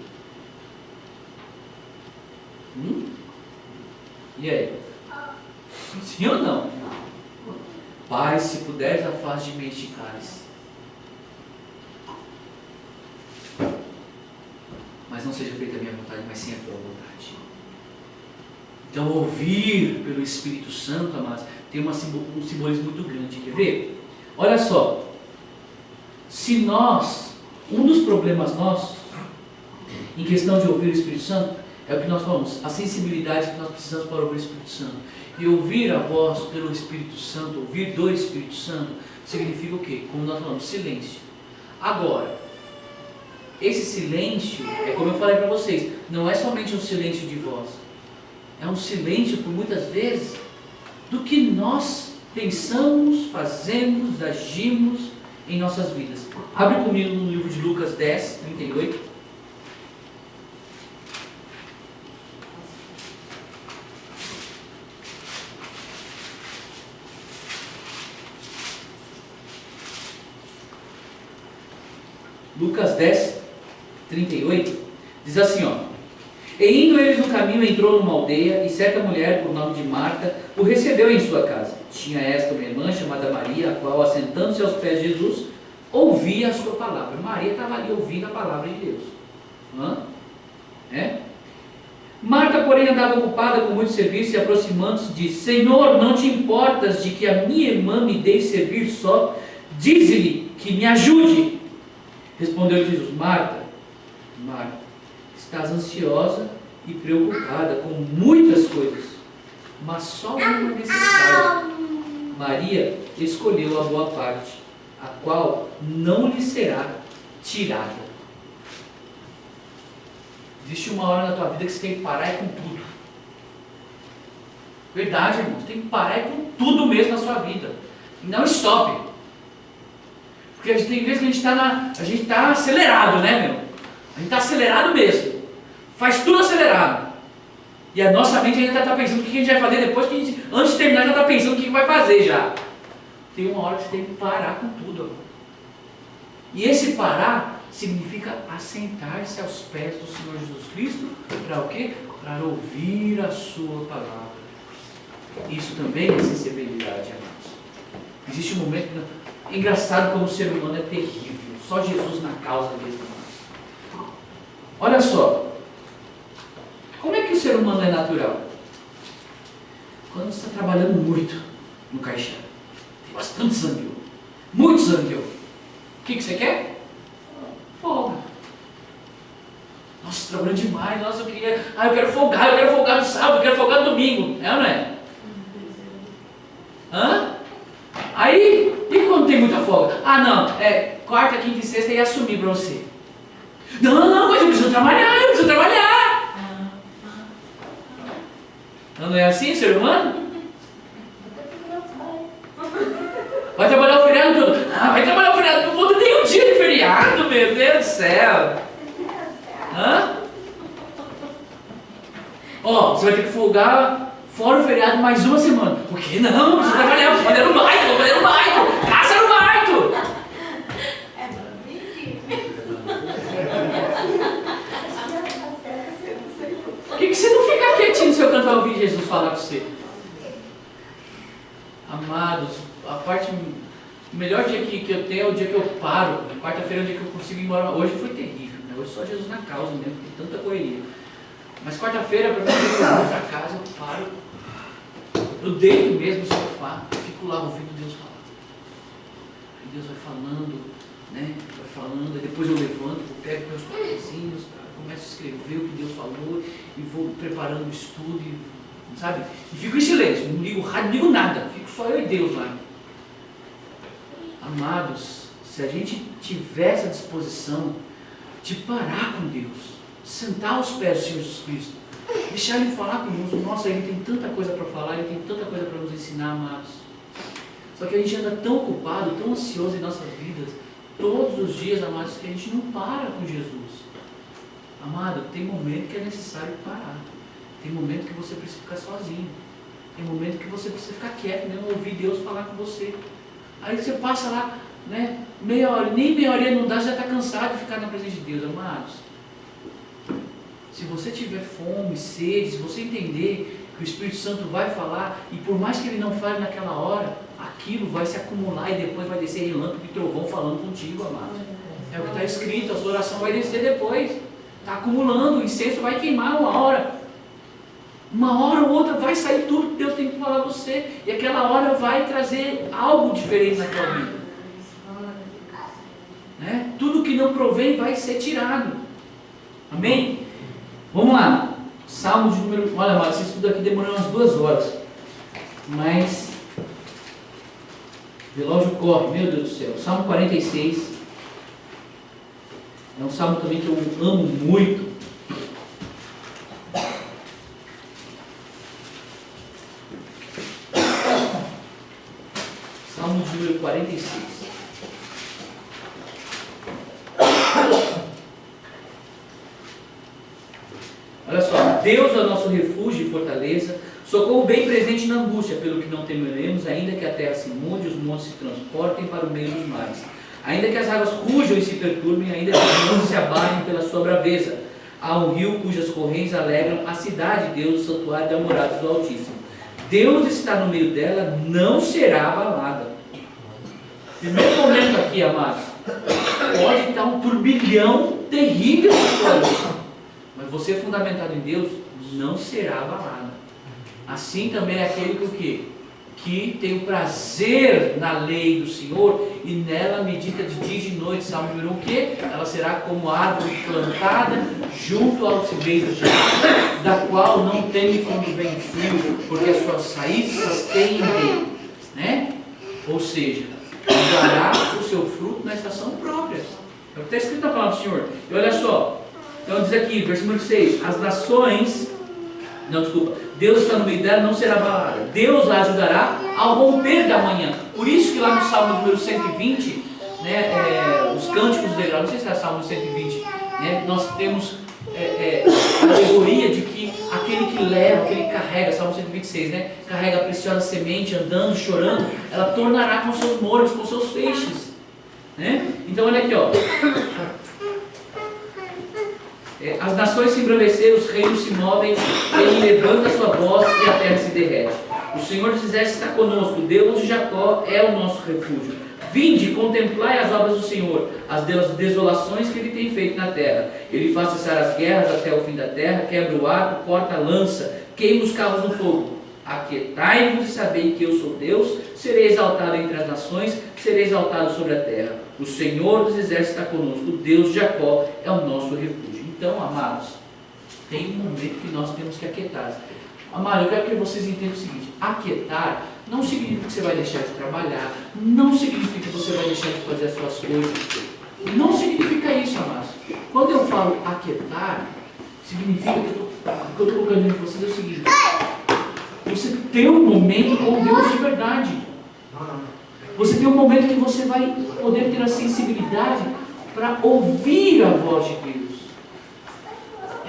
E aí? Sim ou não? Pai, se puderes, afaste de mim este cálice. Mas não seja feita a minha vontade, mas sim a tua vontade. Então, ouvir pelo Espírito Santo, amados, tem um simbolismo muito grande. Quer ver? Olha só. Se nós, um dos problemas nossos, em questão de ouvir o Espírito Santo, é o que nós falamos, a sensibilidade que nós precisamos para ouvir o Espírito Santo. E ouvir a voz pelo Espírito Santo, ouvir do Espírito Santo, significa o quê? Como nós falamos, silêncio. Agora, esse silêncio, é como eu falei para vocês, não é somente um silêncio de voz, é um silêncio, por muitas vezes, do que nós pensamos, fazemos, agimos em nossas vidas. Abre comigo no livro de Lucas 10, 38. Lucas 10, 38, diz assim, ó: E indo eles no caminho, entrou numa aldeia, e certa mulher, por nome de Marta, o recebeu em sua casa. Tinha esta uma irmã chamada Maria, a qual, assentando-se aos pés de Jesus, ouvia a sua palavra. Maria estava ali ouvindo a palavra de Deus. Marta, porém, andava ocupada com muito serviço, e aproximando-se, disse: Senhor, não te importas de que a minha irmã me deixe servir só? Dize-lhe que me ajude. Respondeu Jesus: Marta, Marta, estás ansiosa e preocupada com muitas coisas, mas só uma é necessária. Maria escolheu a boa parte, a qual não lhe será tirada. Existe uma hora na tua vida que você tem que parar com tudo. Verdade, irmãos, tem que parar com tudo mesmo na sua vida. Não stop. Porque tem vezes que a gente está acelerado, né, meu? A gente está acelerado mesmo. Faz tudo acelerado. E a nossa mente ainda está pensando o que a gente vai fazer depois, que antes de terminar já está pensando o que vai fazer já. Tem uma hora que você tem que parar com tudo. Agora. E esse parar significa assentar-se aos pés do Senhor Jesus Cristo. Para o quê? Para ouvir a sua palavra. Isso também é sensibilidade, amados. Existe um momento que... Engraçado como o ser humano é terrível. Só Jesus na causa mesmo. Olha só. Como é que o ser humano é natural? Quando você está trabalhando muito no caixão. Tem bastante sangue. Muito sangue. O que você quer? Folga. Nós trabalhando demais, nossa, eu quero folgar no sábado, eu quero folgar no domingo. É ou não é? Hã? Aí, e quando tem muita folga? Ah, não, quarta, quinta e sexta ia assumir para você. Não, mas eu preciso trabalhar. Não é assim, ser humano? Vai trabalhar o feriado todo. Vai trabalhar o feriado todo, nem um dia de feriado, meu Deus do céu. Hã? Ó, você vai ter que folgar fora o feriado mais uma semana. Por que não? Precisa trabalhar, vou fazer no bairro, caça no bairro. Por que você não fica quietinho se eu cantar ouvir Jesus falar com você? Amados, o melhor dia que eu tenho é o dia que eu paro. Quarta-feira é o dia que eu consigo ir embora. Hoje foi terrível, né? Hoje só Jesus na causa mesmo, tem tanta correria. Mas quarta-feira, para mim, eu vou para casa, eu paro. Eu deito mesmo no sofá, fico lá ouvindo Deus falar. Aí Deus vai falando, né? Vai falando, aí depois eu levanto, eu pego meus papelzinhos, começo a escrever o que Deus falou e vou preparando o estudo, sabe? E fico em silêncio, não ligo rádio, não ligo nada, fico só eu e Deus lá. Amados, se a gente tiver essa disposição de parar com Deus, sentar aos pés do Senhor Jesus Cristo, deixar Ele falar conosco, nossa, Ele tem tanta coisa para falar, Ele tem tanta coisa para nos ensinar, amados. Só que a gente anda tão ocupado, tão ansioso em nossas vidas, todos os dias, amados, que a gente não para com Jesus. Amado, tem momento que é necessário parar, tem momento que você precisa ficar sozinho, tem momento que você precisa ficar quieto, mesmo ouvir Deus falar com você. Aí você passa lá, né, meia hora, nem meia hora não dá, já está cansado de ficar na presença de Deus, amados. Se você tiver fome, sede, se você entender que o Espírito Santo vai falar, e por mais que ele não fale naquela hora, aquilo vai se acumular e depois vai descer relâmpago e trovão falando contigo, amado. É o que está escrito, a sua oração vai descer depois. Está acumulando, o incenso vai queimar uma hora ou outra vai sair tudo que Deus tem que falar a você, e aquela hora vai trazer algo diferente na tua vida, né? Tudo que não provém vai ser tirado. Amém? Vamos lá, Salmo de número... Olha, mas esse estudo aqui demorou umas 2 horas, mas o relógio corre, meu Deus do céu. Salmo 46 é um salmo também que eu amo muito. Salmo de número 46. Olha só, Deus é o nosso refúgio e fortaleza, socorro bem presente na angústia, pelo que não temeremos, ainda que a terra se mude, os montes se transportem para o meio dos mares, ainda que as águas rujam e se perturbem, ainda que os montes se abalem pela sua braveza. Há um rio cujas correntes alegram a cidade de Deus, o santuário da morada do Altíssimo. Deus está no meio dela, não será abalada. Primeiro momento aqui, amados, pode estar um turbilhão terrível na sua vida, mas você fundamentado em Deus não será abalado. Assim também é aquele que o quê? Que tem o prazer na lei do Senhor e nela medita de dia e de noite. Salmo número 1, o quê? Ela será como árvore plantada junto aos ribeiros de água, da qual não teme quando vem frio, porque as suas raízes têm rei, né? Ou seja, dará o seu fruto na estação própria. É o que está escrito na palavra do Senhor. E olha só, então diz aqui, versículo 6, as nações, Deus está no meio dela, não será abalada. Deus a ajudará ao romper da manhã. Por isso que lá no Salmo número 120, né, os cânticos de não sei se é o Salmo 120, né, nós temos a alegoria de que aquele que leva, aquele que carrega, Salmo 126, né, carrega a preciosa semente, andando, chorando, ela tornará com seus molhos, com seus feixes, né? Então olha aqui, ó. As nações se embraveceram, os reinos se movem, ele levanta a sua voz e a terra se derrete. O Senhor dos Exércitos está conosco, o Deus de Jacó é o nosso refúgio. Vinde, contemplai as obras do Senhor, as desolações que Ele tem feito na terra. Ele faz cessar as guerras até o fim da terra, quebra o arco, corta a lança, queima os carros no fogo. Aquietai-vos e sabei que eu sou Deus, serei exaltado entre as nações, serei exaltado sobre a terra. O Senhor dos Exércitos está conosco, o Deus de Jacó é o nosso refúgio. Então, amados, tem um momento que nós temos que aquietar. Amado, eu quero que vocês entendam o seguinte: aquietar não significa que você vai deixar de trabalhar, não significa que você vai deixar de fazer as suas coisas, não significa isso, amados. Quando eu falo aquietar, significa que o que eu estou colocando para vocês é o seguinte: você tem um momento com Deus de verdade. Você tem um momento que você vai poder ter a sensibilidade para ouvir a voz de Deus.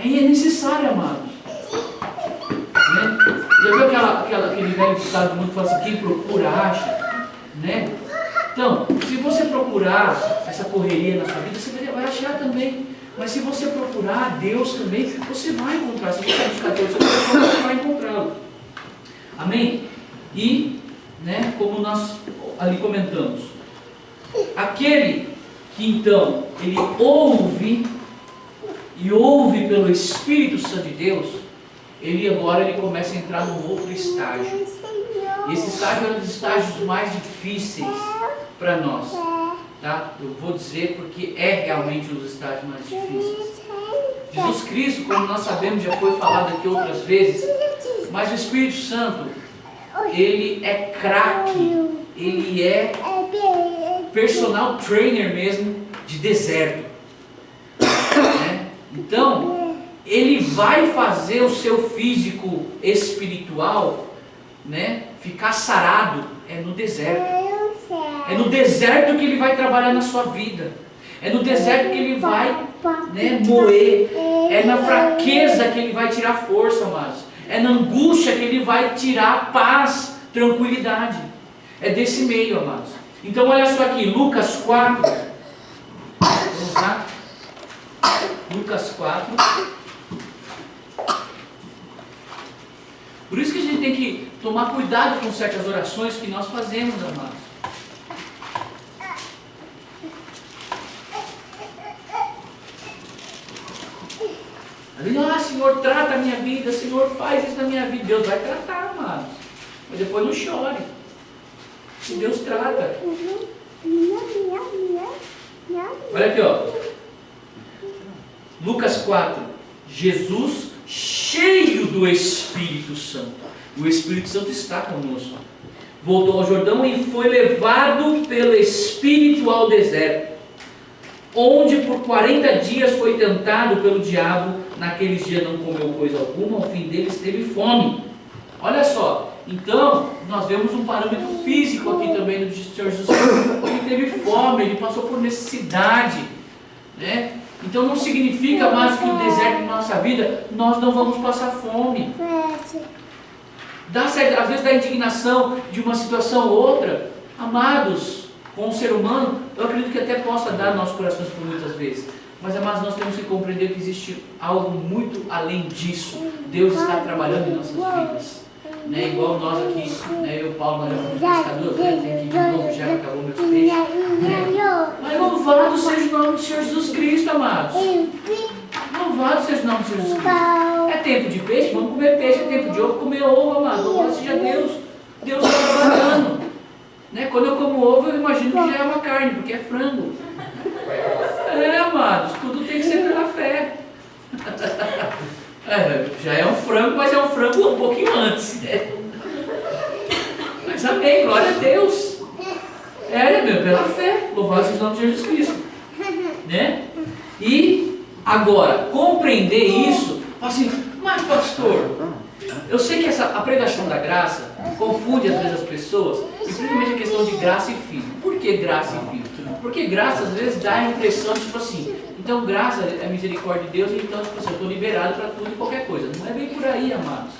E é necessário, amados. Né? Já viu aquele velho ditado do mundo que fala assim: quem procura acha? Né? Então, se você procurar essa correria na sua vida, você vai achar também. Mas se você procurar Deus também, você vai encontrar. Se você buscar Deus, você vai encontrá-lo. Amém? E, né, como nós ali comentamos, aquele que então ele ouve e ouve pelo Espírito Santo de Deus, ele agora começa a entrar num outro estágio. E esse estágio é um dos estágios mais difíceis para nós, tá? Eu vou dizer porque é realmente um dos estágios mais difíceis. Jesus Cristo, como nós sabemos, já foi falado aqui outras vezes, mas o Espírito Santo, ele é craque, ele é personal trainer mesmo de deserto, né? Então, ele vai fazer o seu físico espiritual, né, ficar sarado, no deserto. É no deserto que ele vai trabalhar na sua vida. É no deserto que ele vai, né, moer. É na fraqueza que ele vai tirar força, amados. É na angústia que ele vai tirar paz, tranquilidade. É desse meio, amados. Então olha só aqui, Lucas 4. Vamos lá. Lucas 4. Por isso que a gente tem que tomar cuidado com certas orações que nós fazemos, amados. Ali, Senhor, trata a minha vida, Senhor, faz isso na minha vida. Deus vai tratar, amados. Mas depois não chore. Deus trata. Olha aqui, ó. Lucas 4. Jesus cheio do Espírito Santo. O Espírito Santo está conosco. Voltou ao Jordão e foi levado pelo Espírito ao deserto, onde por 40 dias foi tentado pelo diabo. Naqueles dias não comeu coisa alguma, ao fim deles teve fome. Olha só, então nós vemos um parâmetro físico aqui também do Senhor Jesus. Ele teve fome, ele passou por necessidade, né? Então não significa mais que no deserto da nossa vida nós não vamos passar fome. Às vezes dá indignação de uma situação ou outra, amados, com o ser humano, eu acredito que até possa dar nossos corações por muitas vezes. Mas, amados, nós temos que compreender que existe algo muito além disso. Deus está trabalhando em nossas vidas. Né? Igual nós aqui, né? Eu e o Paulo, nós já fomos pescadores, né? Tem aqui de novo, já acabou meus peixes. Né? Mas louvado seja o nome do Senhor Jesus Cristo, amados. Louvado seja o nome do Senhor Jesus Cristo. É tempo de peixe? Vamos comer peixe. É tempo de ovo? Comer ovo, amados. Louvado seja Deus. Deus está trabalhando. Né? Quando eu como ovo, eu imagino que já é uma carne, porque é frango. Amados, tudo tem que ser pela fé. Já é um frango, mas é um frango um pouquinho antes, né? Mas amém, glória a Deus. Pela fé. Louvado seja o nome de Jesus Cristo. Né? E agora, compreender isso, fala assim, mas pastor, eu sei que a pregação da graça confunde às vezes as pessoas, e principalmente a questão de graça e filho. Por que graça e filho? Porque graça às vezes dá a impressão, tipo assim, então graça é a misericórdia de Deus, então tipo assim, eu estou liberado para tudo e qualquer coisa. Não é bem por aí, amados.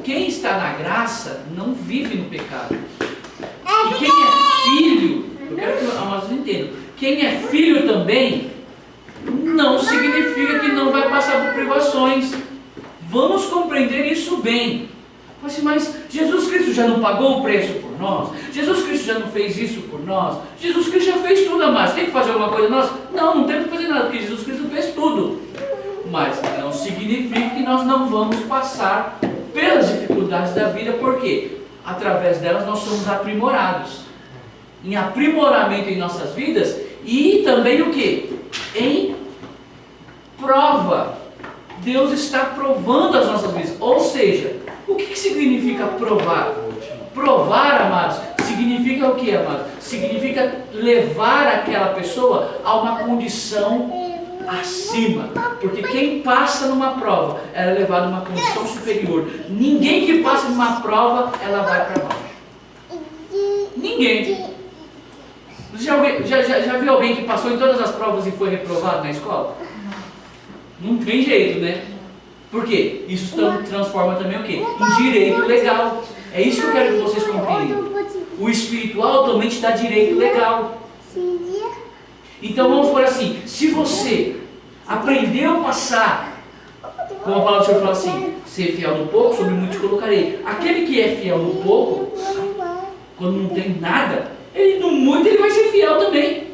Quem está na graça não vive no pecado. E quem é filho, eu quero que os amados entendam, quem é filho também, não significa que não vai passar por privações. Vamos compreender isso bem. Mas Jesus Cristo já não pagou o preço por nós? Jesus Cristo já não fez isso por nós? Jesus Cristo já fez tudo, amados. Tem que fazer alguma coisa nós? Não temos que fazer nada, porque Jesus Cristo fez tudo. Mas não significa que nós não vamos passar pelas dificuldades da vida, porque através delas nós somos aprimorados. Em aprimoramento em nossas vidas e também o que? Em prova. Deus está provando as nossas vidas. Ou seja, o que significa provar? Provar, amados, significa o que, amados? Significa levar aquela pessoa a uma condição acima. Porque quem passa numa prova, ela é levada a uma condição superior. Ninguém que passa numa prova, ela vai para baixo. Ninguém. Já viu alguém que passou em todas as provas e foi reprovado na escola? Não tem jeito, né? Por quê? Isso transforma também o quê? Em direito legal. É isso que eu quero que vocês compreendam. O espiritual também te dá direito legal. Então vamos por assim, se você aprendeu a passar, como a palavra do Senhor fala assim, ser fiel no pouco, sobre muito te colocarei. Aquele que é fiel no pouco, quando não tem nada, ele no muito ele vai ser fiel também.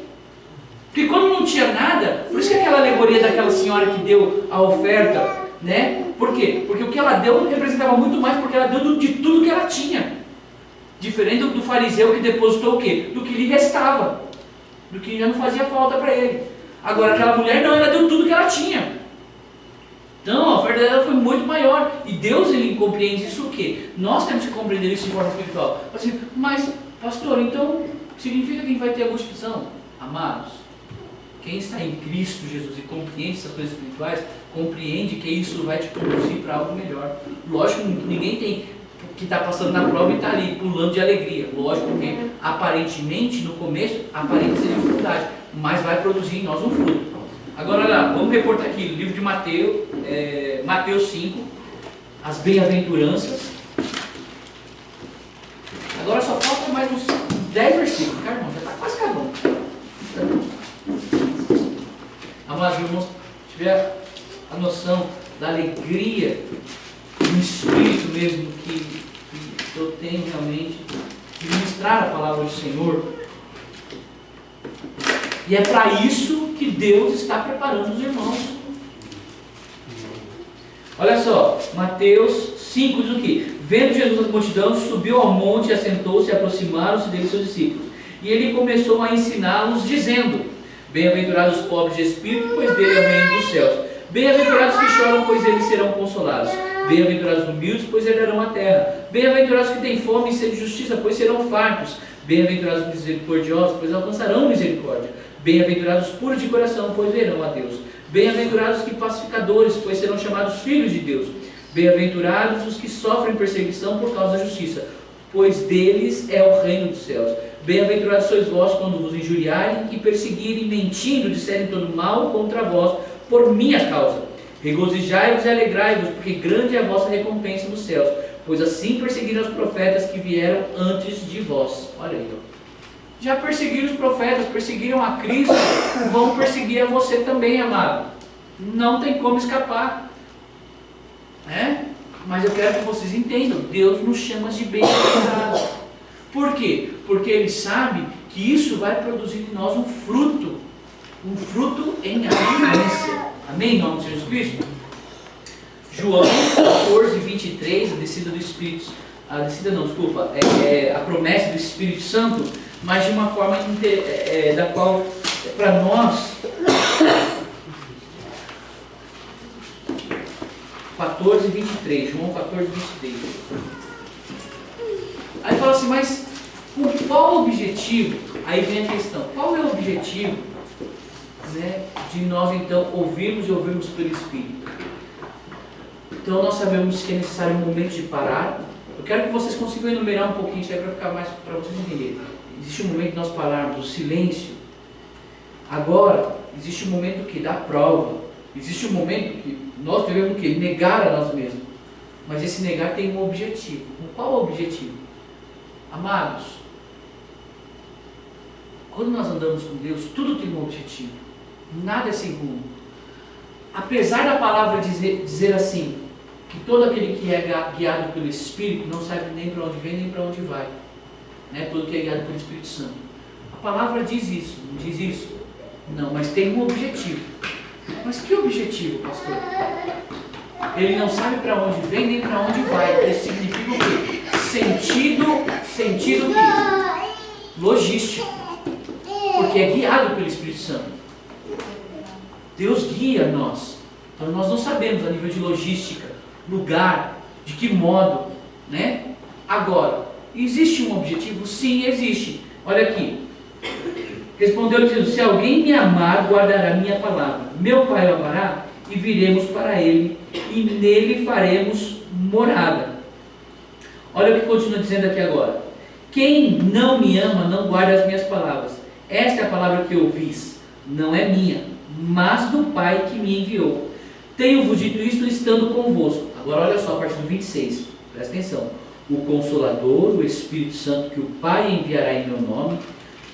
Porque quando não tinha nada, por isso que aquela alegoria daquela senhora que deu a oferta, né? Por quê? Porque o que ela deu representava muito mais, porque ela deu de tudo que ela tinha. Diferente do fariseu que depositou o quê? Do que lhe restava. Do que já não fazia falta para ele. Agora aquela mulher não, ela deu tudo que ela tinha. Então a oferta dela foi muito maior. E Deus, ele compreende isso o quê? Nós temos que compreender isso de forma espiritual. Assim, mas, pastor, então significa que a gente vai ter alguma opção? Amados, quem está em Cristo Jesus e compreende essas coisas espirituais, compreende que isso vai te conduzir para algo melhor. Lógico que ninguém tem que está passando na prova e está ali pulando de alegria. Lógico que aparentemente no começo aparenta ser dificuldade, mas vai produzir em nós um fruto. Agora olha lá, vamos reportar aqui o livro de Mateus, Mateus 5, as bem-aventuranças. Agora só falta mais uns 10 versículos, cara, irmão, já está quase acabando. Amados irmãos, tiver a noção da alegria do Espírito mesmo que eu tenho realmente de ministrar a palavra do Senhor. E é para isso que Deus está preparando os irmãos. Olha só, Mateus 5 diz o que? Vendo Jesus a multidão, subiu ao monte, assentou-se, aproximaram-se dele seus discípulos. E ele começou a ensiná-los, dizendo: bem-aventurados os pobres de espírito, pois dele é o reino dos céus. Bem-aventurados que choram, pois eles serão consolados. Bem-aventurados os humildes, pois herdarão a terra. Bem-aventurados que têm fome e sede de justiça, pois serão fartos. Bem-aventurados os misericordiosos, pois alcançarão misericórdia. Bem-aventurados os puros de coração, pois verão a Deus. Bem-aventurados os que pacificadores, pois serão chamados filhos de Deus. Bem-aventurados os que sofrem perseguição por causa da justiça, pois deles é o reino dos céus. Bem-aventurados sois vós quando vos injuriarem e perseguirem, mentindo, disserem todo mal contra vós por minha causa. Regozijai-vos e alegrai-vos, porque grande é a vossa recompensa nos céus, pois assim perseguiram os profetas que vieram antes de vós. Olha aí, ó. Já perseguiram os profetas, perseguiram a Cristo, vão perseguir a você também, amado. Não tem como escapar. Mas eu quero que vocês entendam, Deus nos chama de bem-aventurados. Por quê? Porque Ele sabe que isso vai produzir em nós um fruto em abundância. Amém? Em nome de Jesus Cristo? João 14, 23, a descida do Espírito, a promessa do Espírito Santo, mas de uma forma da qual, para nós, 14, 23, João 14, 23. Aí fala assim, mas qual o objetivo? Aí vem a questão, qual é o objetivo, de nós então ouvirmos e ouvirmos pelo Espírito? Então nós sabemos que é necessário um momento de parar. Eu quero que vocês consigam enumerar um pouquinho isso aí para ficar mais, para vocês entenderem. Existe um momento de nós pararmos, o silêncio. Agora, existe um momento que dá prova. Existe um momento que nós devemos negar a nós mesmos. Mas esse negar tem um objetivo. Qual é o objetivo? Amados, quando nós andamos com Deus, tudo tem um objetivo. Nada é sem rumo. Apesar da palavra dizer assim, que todo aquele que é guiado pelo Espírito não sabe nem para onde vem nem para onde vai. Todo que é guiado pelo Espírito Santo. A palavra diz isso, não diz isso? Não, mas tem um objetivo. Mas que objetivo, pastor? Ele não sabe para onde vem nem para onde vai. Isso significa o quê? Sentido o quê? Logístico. Porque é guiado pelo Espírito Santo. Deus guia nós. Então nós não sabemos a nível de logística, lugar, de que modo, né? Agora, existe um objetivo? Sim, existe. Olha aqui. Respondeu dizendo: se alguém me amar, guardará minha palavra. Meu Pai o amará e viremos para ele e nele faremos morada. Olha o que continua dizendo aqui agora. Quem não me ama não guarda as minhas palavras. Esta é a palavra que ouvis, não é minha, mas do Pai que me enviou. Tenho-vos dito isto estando convosco. Agora olha só a partir do 26, presta atenção. O Consolador, o Espírito Santo, que o Pai enviará em meu nome.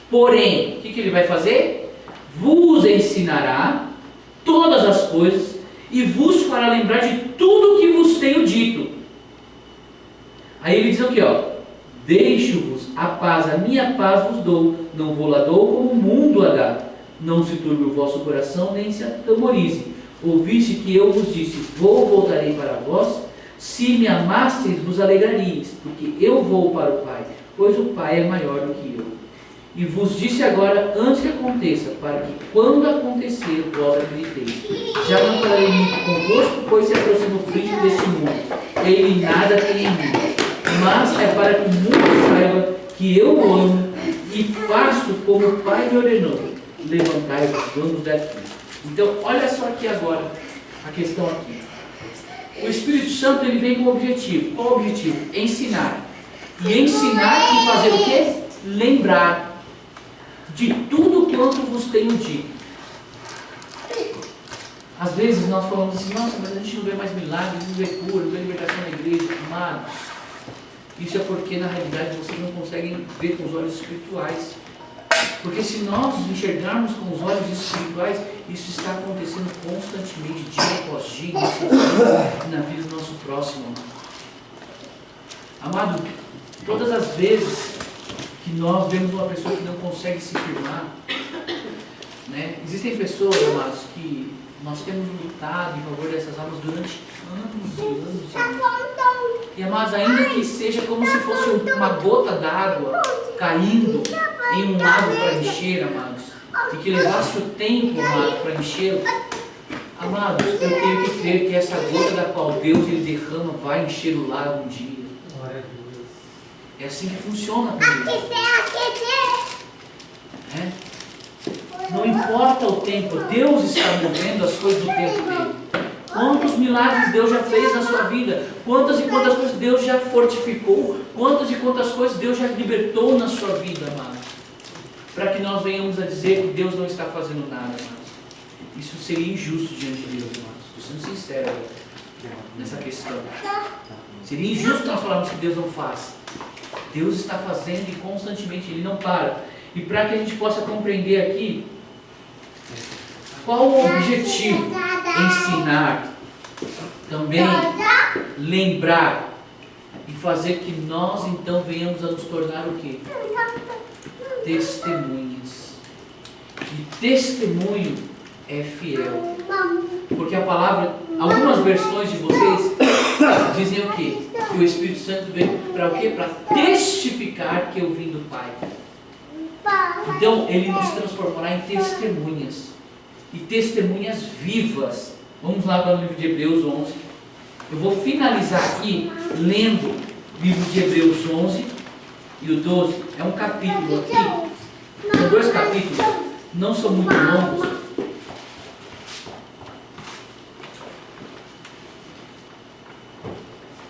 Porém, o que ele vai fazer? Vos ensinará todas as coisas e vos fará lembrar de tudo o que vos tenho dito. Aí ele diz aqui, ó: deixo-vos a paz, a minha paz vos dou, não vou lá dou como o mundo a dá. Não se turbe o vosso coração, nem se atemorize. Ouviste que eu vos disse: voltarei para vós. Se me amasseis, vos alegraríeis, porque eu vou para o Pai, pois o Pai é maior do que eu. E vos disse agora, antes que aconteça, para que quando acontecer, vós acrediteis. Já não falarei muito convosco, pois se aproxima o fim deste mundo. Ele nada tem em mim. Mas é para que o mundo saiba que eu o amo e faço como o Pai me ordenou. Levantai-vos, vamos daqui. Então, olha só aqui agora, a questão aqui. O Espírito Santo, ele vem com um objetivo. Qual o objetivo? Ensinar. E ensinar e fazer o quê? Lembrar de tudo quanto vos tenho dito. Às vezes nós falamos assim: nossa, mas a gente não vê mais milagres, não vê cura, não vê libertação na igreja. Amados, isso é porque na realidade vocês não conseguem ver com os olhos espirituais. Porque se nós enxergarmos com os olhos espirituais, isso está acontecendo constantemente, dia após dia, na vida do nosso próximo. Amado, todas as vezes que nós vemos uma pessoa que não consegue se firmar, né? Existem pessoas, amados, que nós temos lutado em favor dessas almas durante anos e anos e anos. E, amados, ainda que seja como se fosse uma gota d'água caindo em um lago para encher, amados, e que levasse o tempo, amados, para encher, amados, eu tenho que crer que essa gota da qual Deus ele derrama vai encher o lago um dia. É assim que funciona com Deus. Não importa o tempo, Deus está movendo as coisas do tempo dele. Quantos milagres Deus já fez na sua vida? Quantas e quantas coisas Deus já fortificou? Quantas e quantas coisas Deus já libertou na sua vida, amados? Para que nós venhamos a dizer que Deus não está fazendo nada, amados. Isso seria injusto diante de Deus, amados. Estou sendo sincero nessa questão. Seria injusto nós falarmos que Deus não faz. Deus está fazendo e constantemente Ele não para. E para que a gente possa compreender aqui, qual o objetivo? Ensinar, também lembrar e fazer que nós então venhamos a nos tornar o quê? Testemunhas. E testemunho é fiel. Porque a palavra, algumas versões de vocês dizem o quê? Que o Espírito Santo veio para o quê? Para testificar que eu vim do Pai. Então ele nos transformará em testemunhas. E testemunhas vivas. Vamos lá para o livro de Hebreus 11. Eu vou finalizar aqui lendo o livro de Hebreus 11 e o 12. É um capítulo aqui. São 2 capítulos. Não são muito longos.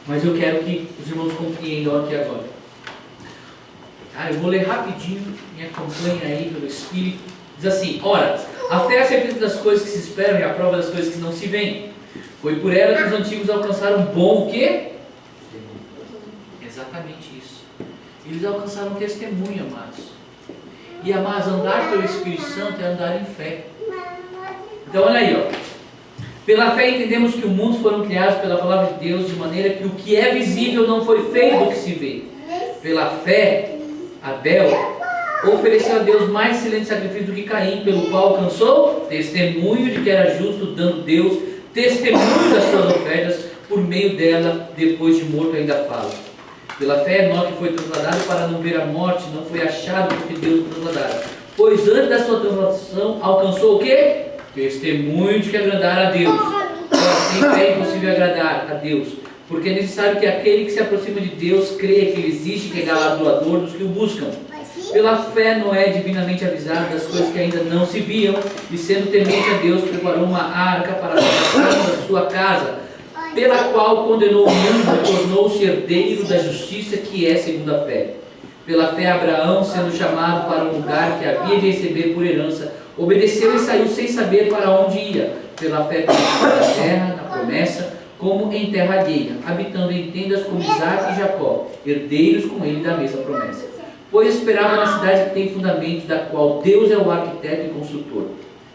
Mas eu quero que os irmãos compreendam aqui agora. Eu vou ler rapidinho. Me acompanha aí pelo Espírito. Diz assim: ora, até a certeza das coisas que se esperam e a prova das coisas que não se veem. Foi por ela que os antigos alcançaram bom o quê? Exatamente isso. Eles alcançaram testemunho, amados. E, amados, andar pelo Espírito Santo é andar em fé. Então, olha aí, ó. Pela fé entendemos que os mundos foram criados pela palavra de Deus, de maneira que o que é visível não foi feito do que se vê. Pela fé, Abel ofereceu a Deus mais excelente sacrifício do que Caim, pelo qual alcançou testemunho de que era justo, dando Deus testemunho das suas ofertas, por meio dela, depois de morto ainda fala. Pela fé, Enoque foi trasladado para não ver a morte, não foi achado porque Deus o trasladara. Pois antes da sua translação, alcançou o quê? Testemunho de que agradaram a Deus. sem fé é impossível agradar a Deus, porque é necessário que aquele que se aproxima de Deus creia que Ele existe e que é galardoador dos que o buscam. Pela fé Noé, divinamente avisado das coisas que ainda não se viam, e sendo temente a Deus, preparou uma arca para a salvação da sua casa, pela qual condenou o mundo e tornou-se herdeiro da justiça que é segundo a fé. Pela fé Abraão, sendo chamado para um lugar que havia de receber por herança, obedeceu e saiu sem saber para onde ia. Pela fé penetrou na terra, na promessa, como em terra alheia, habitando em tendas como Isaac e Jacó, herdeiros com ele da mesma promessa. Pois esperava na cidade que tem fundamentos, da qual Deus é o arquiteto e construtor.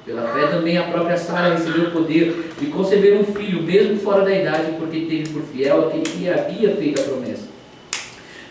Pela fé também a própria Sara recebeu o poder de conceber um filho, mesmo fora da idade, porque teve por fiel aquele que lhe havia feito a promessa.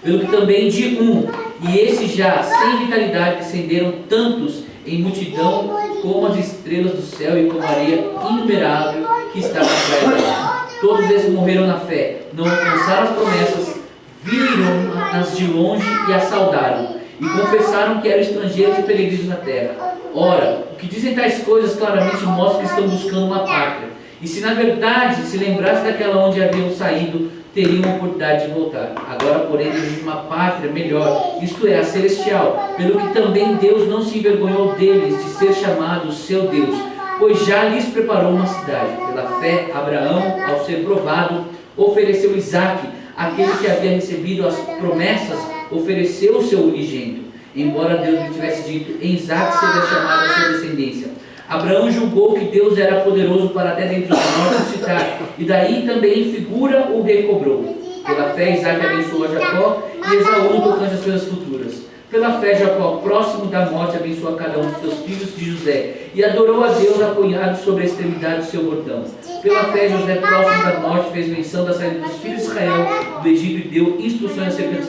Pelo que também de um, e esse já sem vitalidade, descenderam tantos em multidão como as estrelas do céu e como a areia inumerável que está na praia. Todos eles morreram na fé, não alcançaram as promessas, viram-nas de longe e as saudaram, e confessaram que eram estrangeiros e peregrinos na terra. Ora, o que dizem tais coisas claramente mostra que estão buscando uma pátria. E se na verdade se lembrassem daquela onde haviam saído, teriam a oportunidade de voltar. Agora, porém, desejam uma pátria melhor, isto é, a celestial, pelo que também Deus não se envergonhou deles de ser chamado seu Deus, pois já lhes preparou uma cidade. Pela fé, Abraão, ao ser provado, ofereceu Isaque, aquele que havia recebido as promessas, ofereceu o seu unigênito, embora Deus lhe tivesse dito: em Isaque seja chamada a sua descendência. Abraão julgou que Deus era poderoso para até dentre os mortos ressuscitar, e daí também em figura o recobrou. Pela fé, Isaque abençoou a Jacó e Esaú no tocante às coisas futuras. Pela fé, Jacó, próximo da morte, abençoou a cada um dos seus filhos de José, e adorou a Deus apoiado sobre a extremidade do seu bordão. Pela fé, José, próximo da morte, fez menção da saída dos filhos de Israel do Egito e deu instruções acerca de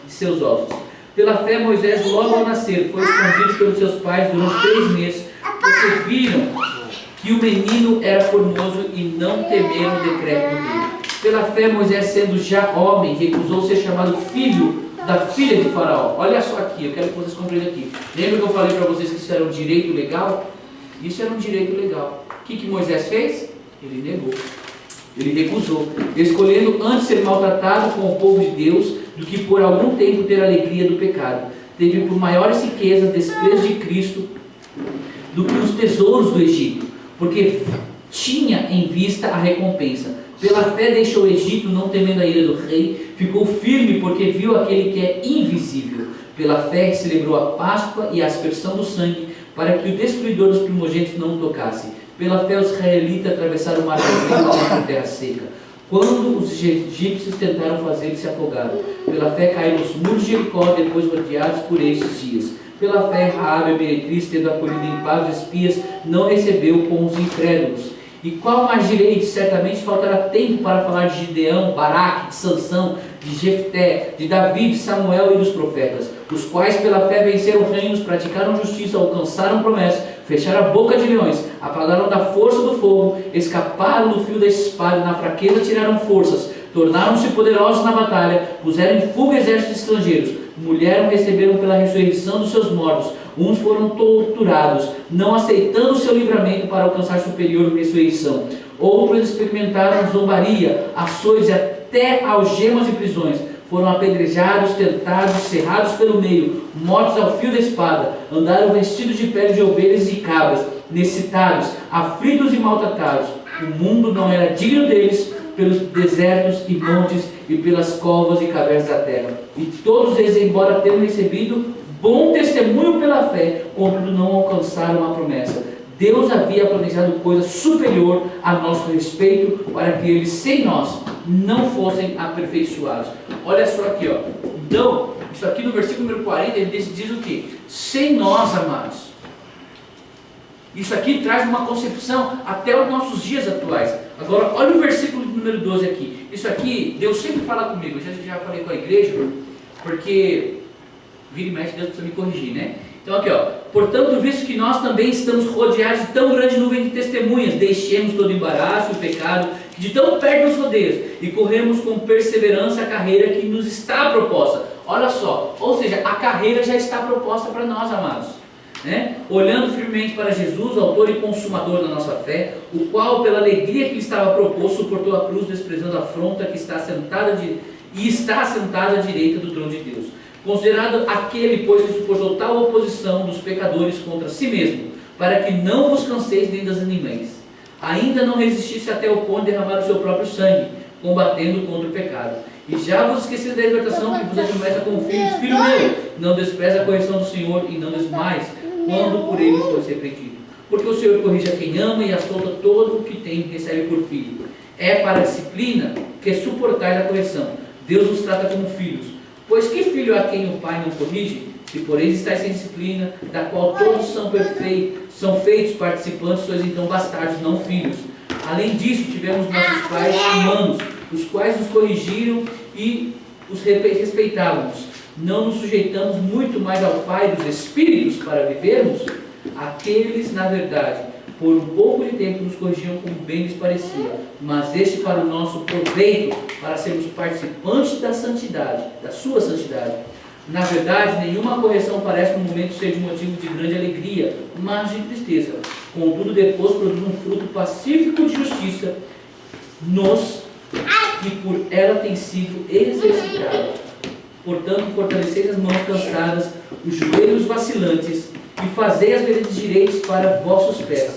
seus ossos. Pela fé, Moisés, logo ao nascer, foi escondido pelos seus pais durante 3 meses, porque viram que o menino era formoso e não temeram o decreto do rei. Pela fé, Moisés, sendo já homem, recusou ser chamado filho da filha de Faraó. Olha só aqui, eu quero que vocês compreendam aqui. Lembra que eu falei para vocês que isso era um direito legal? Isso era um direito legal. O que Moisés fez? Ele negou. Ele recusou, escolhendo antes ser maltratado com o povo de Deus do que por algum tempo ter a alegria do pecado. Teve por maiores riquezas desprezo de Cristo do que os tesouros do Egito, porque tinha em vista a recompensa. Pela fé deixou o Egito, não temendo a ira do rei, ficou firme porque viu aquele que é invisível. Pela fé celebrou a Páscoa e a aspersão do sangue, para que o destruidor dos primogênitos não o tocasse. Pela fé os israelitas atravessaram o mar vermelho em terra seca, quando os egípcios tentaram fazer-lhe se afogar. Pela fé caíram os muros de Jericó, depois rodeados por estes dias. Pela fé Raabe, a meretriz, tendo acolhido em paz os espias, não recebeu com os incrédulos. E qual mais direito? Certamente faltará tempo para falar de Gideão, Baraque, de Sansão, de Jefté, de Davi, de Samuel e dos profetas, os quais pela fé venceram reinos, praticaram justiça, alcançaram promessas, fecharam a boca de leões, apagaram da força do fogo, escaparam do fio da espada, na fraqueza tiraram forças, tornaram-se poderosos na batalha, puseram em fuga exércitos estrangeiros, mulheres receberam pela ressurreição dos seus mortos, uns foram torturados, não aceitando o seu livramento para alcançar superior ressurreição. Outros experimentaram zombaria, açoites e até algemas e prisões. Foram apedrejados, tentados, cerrados pelo meio, mortos ao fio da espada. Andaram vestidos de pele de ovelhas e cabras, necessitados, aflitos e maltratados. O mundo não era digno deles, pelos desertos e montes e pelas covas e cavernas da terra. E todos eles, embora tenham recebido bom testemunho pela fé, contudo não alcançaram a promessa. Deus havia planejado coisa superior a nosso respeito, para que eles, sem nós, não fossem aperfeiçoados. Olha só aqui, ó. Então, isso aqui no versículo número 40, ele diz o quê? Sem nós, amados. Isso aqui traz uma concepção até os nossos dias atuais. Agora, olha o versículo número 12 aqui. Isso aqui, Deus sempre fala comigo. Eu já falei com a igreja, porque vira e mexe, Deus precisa me corrigir, né? Então aqui, ó. Portanto, visto que nós também estamos rodeados de tão grande nuvem de testemunhas, deixemos todo o embaraço e o pecado que de tão perto nos rodeia, e corremos com perseverança a carreira que nos está proposta. Olha só, ou seja, a carreira já está proposta para nós, amados. né? Olhando firmemente para Jesus, autor e consumador da nossa fé, o qual, pela alegria que lhe estava proposto, suportou a cruz, desprezando a afronta que está assentada à direita do trono de Deus. Considerado aquele, pois, que suportou tal oposição dos pecadores contra si mesmo, para que não vos canseis nem desanimeis, ainda não resistisse até o ponto de derramar o seu próprio sangue, combatendo contra o pecado. E já vos esqueceram da libertação que vos admoesta como filhos. Filho meu, não despreze a correção do Senhor e não desmais, quando por ele for repreendido. Porque o Senhor corrige a quem ama e assolta todo o que tem recebe por filho. É para a disciplina que suportais a correção. Deus os trata como filhos. Pois que filho a quem o pai não corrige? Se por eles estáis sem disciplina, da qual todos são feitos participantes, sois então bastardos, não filhos. Além disso, tivemos nossos pais humanos, os quais nos corrigiram e os respeitávamos. Não nos sujeitamos muito mais ao Pai dos Espíritos para vivermos? Aqueles, na verdade, por um pouco de tempo nos corrigiam como bem lhes parecia, mas este para o nosso proveito, para sermos participantes da santidade, da sua santidade. Na verdade, nenhuma correção parece no momento ser de motivo de grande alegria, mas de tristeza. Contudo, depois produz um fruto pacífico de justiça nos que por ela tem sido exercitado. Portanto, fortaleceis as mãos cansadas, os joelhos vacilantes, e fazei as veredas direitas para vossos pés,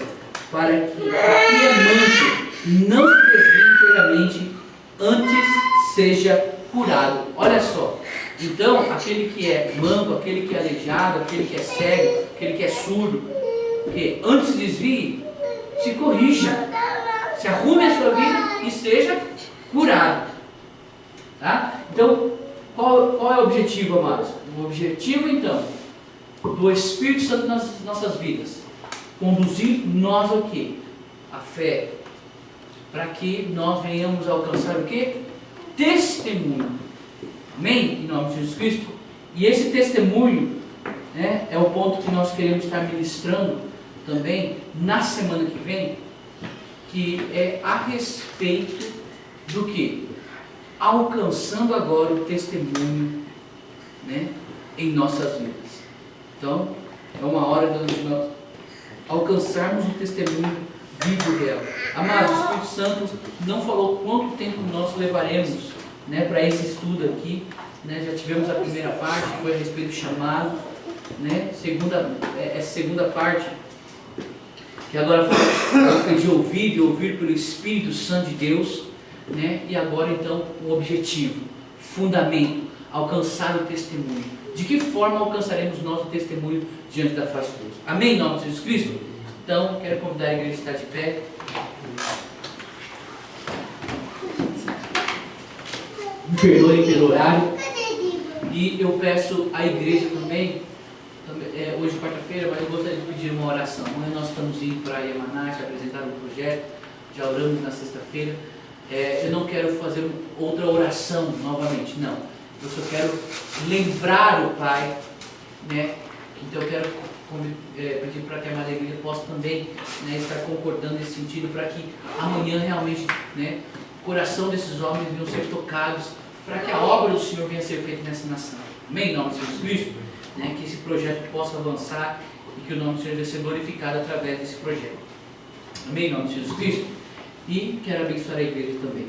para que o que é manco não se desvie inteiramente, antes seja curado. Olha só. Então, aquele que é manco, aquele que é aleijado, aquele que é cego, aquele que é surdo, que antes se desvie, se corrija, se arrume a sua vida e seja curado. Tá? Então, qual é o objetivo, amados? O objetivo, então, do Espírito Santo nas nossas vidas, conduzir nós ao quê? A fé, para que nós venhamos a alcançar o quê? Testemunho. Amém? Em nome de Jesus Cristo. E esse testemunho, né, é o ponto que nós queremos estar ministrando também na semana que vem, que é a respeito do que? Alcançando agora o testemunho, né, em nossas vidas. Então, é uma hora de nós alcançarmos o testemunho vivo e real. Amados, o Espírito Santo não falou quanto tempo nós levaremos, né, para esse estudo aqui, né? Já tivemos a primeira parte, que foi a respeito do chamado, né? Segunda parte, que agora foi de ouvir pelo Espírito Santo de Deus, né? E agora então o objetivo, fundamento, alcançar o testemunho. De que forma alcançaremos nós o testemunho diante da face de Deus? Amém, em nome de Jesus Cristo? Então, quero convidar a igreja a estar de pé. Me perdoem pelo horário. E eu peço à igreja também, hoje quarta-feira, mas eu gostaria de pedir uma oração. Amanhã nós estamos indo para Yamanashi apresentar um projeto, já oramos na sexta-feira. Eu não quero fazer outra oração novamente, não. Eu só quero lembrar o Pai, né? Então eu quero pedir para que a amada igreja possa também, né, estar concordando nesse sentido, para que amanhã realmente, né, o coração desses homens venham ser tocados, para que a obra do Senhor venha a ser feita nessa nação. Amém? Em nome de Jesus Cristo, né, que esse projeto possa avançar e que o nome do Senhor venha ser glorificado através desse projeto. Amém? Em nome de Jesus Cristo. E quero abençoar a igreja também.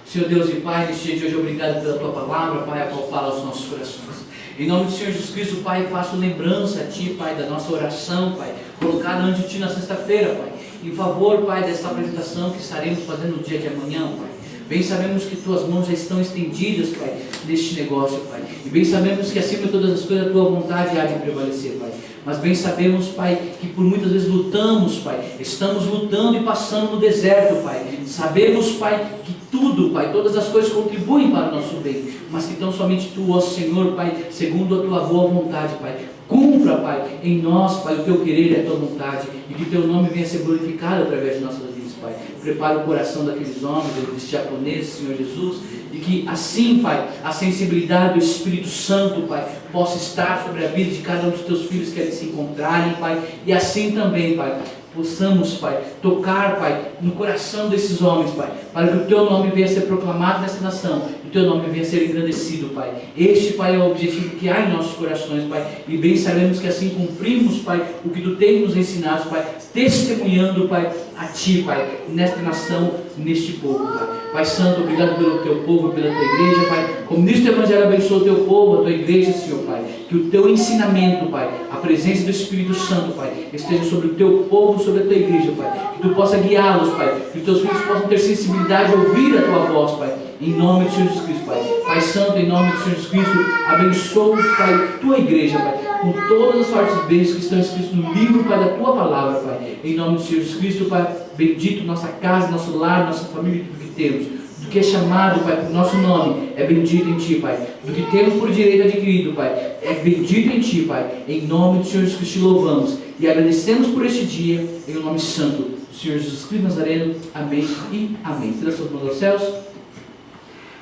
Senhor Deus e Pai, neste dia de hoje, obrigado pela Tua palavra, Pai, a qual fala aos nossos corações. Em nome do Senhor Jesus Cristo, Pai, faço lembrança a Ti, Pai, da nossa oração, Pai, colocada ante Ti na sexta-feira, Pai, em favor, Pai, dessa apresentação que estaremos fazendo no dia de amanhã, Pai. Bem sabemos que Tuas mãos já estão estendidas, Pai, neste negócio, Pai. E bem sabemos que acima de todas as coisas a Tua vontade há de prevalecer, Pai. Mas bem sabemos, Pai, que por muitas vezes lutamos, Pai. Estamos lutando e passando no deserto, Pai. Sabemos, Pai, que tudo, Pai, todas as coisas contribuem para o nosso bem. Mas que tão somente Tu, ó Senhor, Pai, segundo a Tua boa vontade, Pai, cumpra, Pai, em nós, Pai, o Teu querer e a Tua vontade. E que Teu nome venha a ser glorificado através de nossas vidas, Pai. Prepara o coração daqueles homens, daqueles japoneses, Senhor Jesus. E que assim, Pai, a sensibilidade do Espírito Santo, Pai, possa estar sobre a vida de cada um dos Teus filhos que ali se encontrarem, Pai. E assim também, Pai, possamos, Pai, tocar, Pai, no coração desses homens, Pai, para que o Teu nome venha a ser proclamado nesta nação, e o Teu nome venha a ser engrandecido, Pai. Este, Pai, é o objetivo que há em nossos corações, Pai, e bem sabemos que assim cumprimos, Pai, o que Tu tens nos ensinado, Pai, testemunhando, Pai, a Ti, Pai, nesta nação, neste povo, Pai. Pai Santo, obrigado pelo Teu povo, pela Tua igreja, Pai. Como neste Evangelho abençoa o Teu povo, a Tua igreja, Senhor, Pai. Que o Teu ensinamento, Pai, a presença do Espírito Santo, Pai, esteja sobre o Teu povo, sobre a Tua igreja, Pai. Que Tu possa guiá-los, Pai. Que os Teus filhos possam ter sensibilidade a ouvir a Tua voz, Pai. Em nome de Jesus Cristo, Pai. Pai Santo, em nome de Jesus Cristo, abençoa, Pai, Tua igreja, Pai, com todas as sortes bênçãos que estão escritas no livro, Pai, da Tua palavra, Pai. Em nome de Jesus Cristo, Pai, bendito nossa casa, nosso lar, nossa família, tudo que temos. Do que é chamado, Pai, por nosso nome, é bendito em Ti, Pai. Do que temos por direito adquirido, Pai, é bendito em Ti, Pai. Em nome do Senhor Jesus Cristo te louvamos e agradecemos por este dia, em nome santo do Senhor Jesus Cristo Nazareno. Amém e amém. Estenda suas mãos aos céus.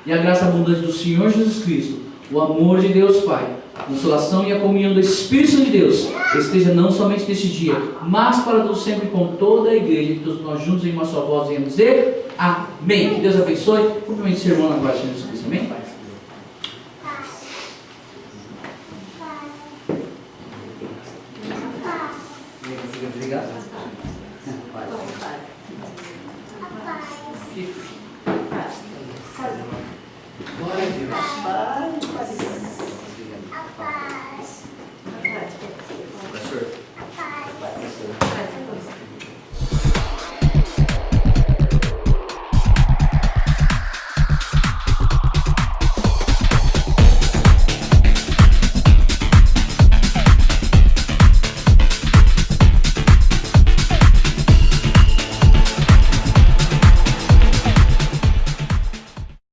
E a graça abundante do Senhor Jesus Cristo, o amor de Deus Pai, a consolação e a comunhão do Espírito Santo de Deus esteja não somente neste dia, mas para todos sempre com toda a igreja, que todos nós juntos em uma só voz venhamos dizer amém. Que Deus abençoe. Cumprimente o sermão na paz de Jesus Cristo. Amém? Obrigado. Glória a Deus.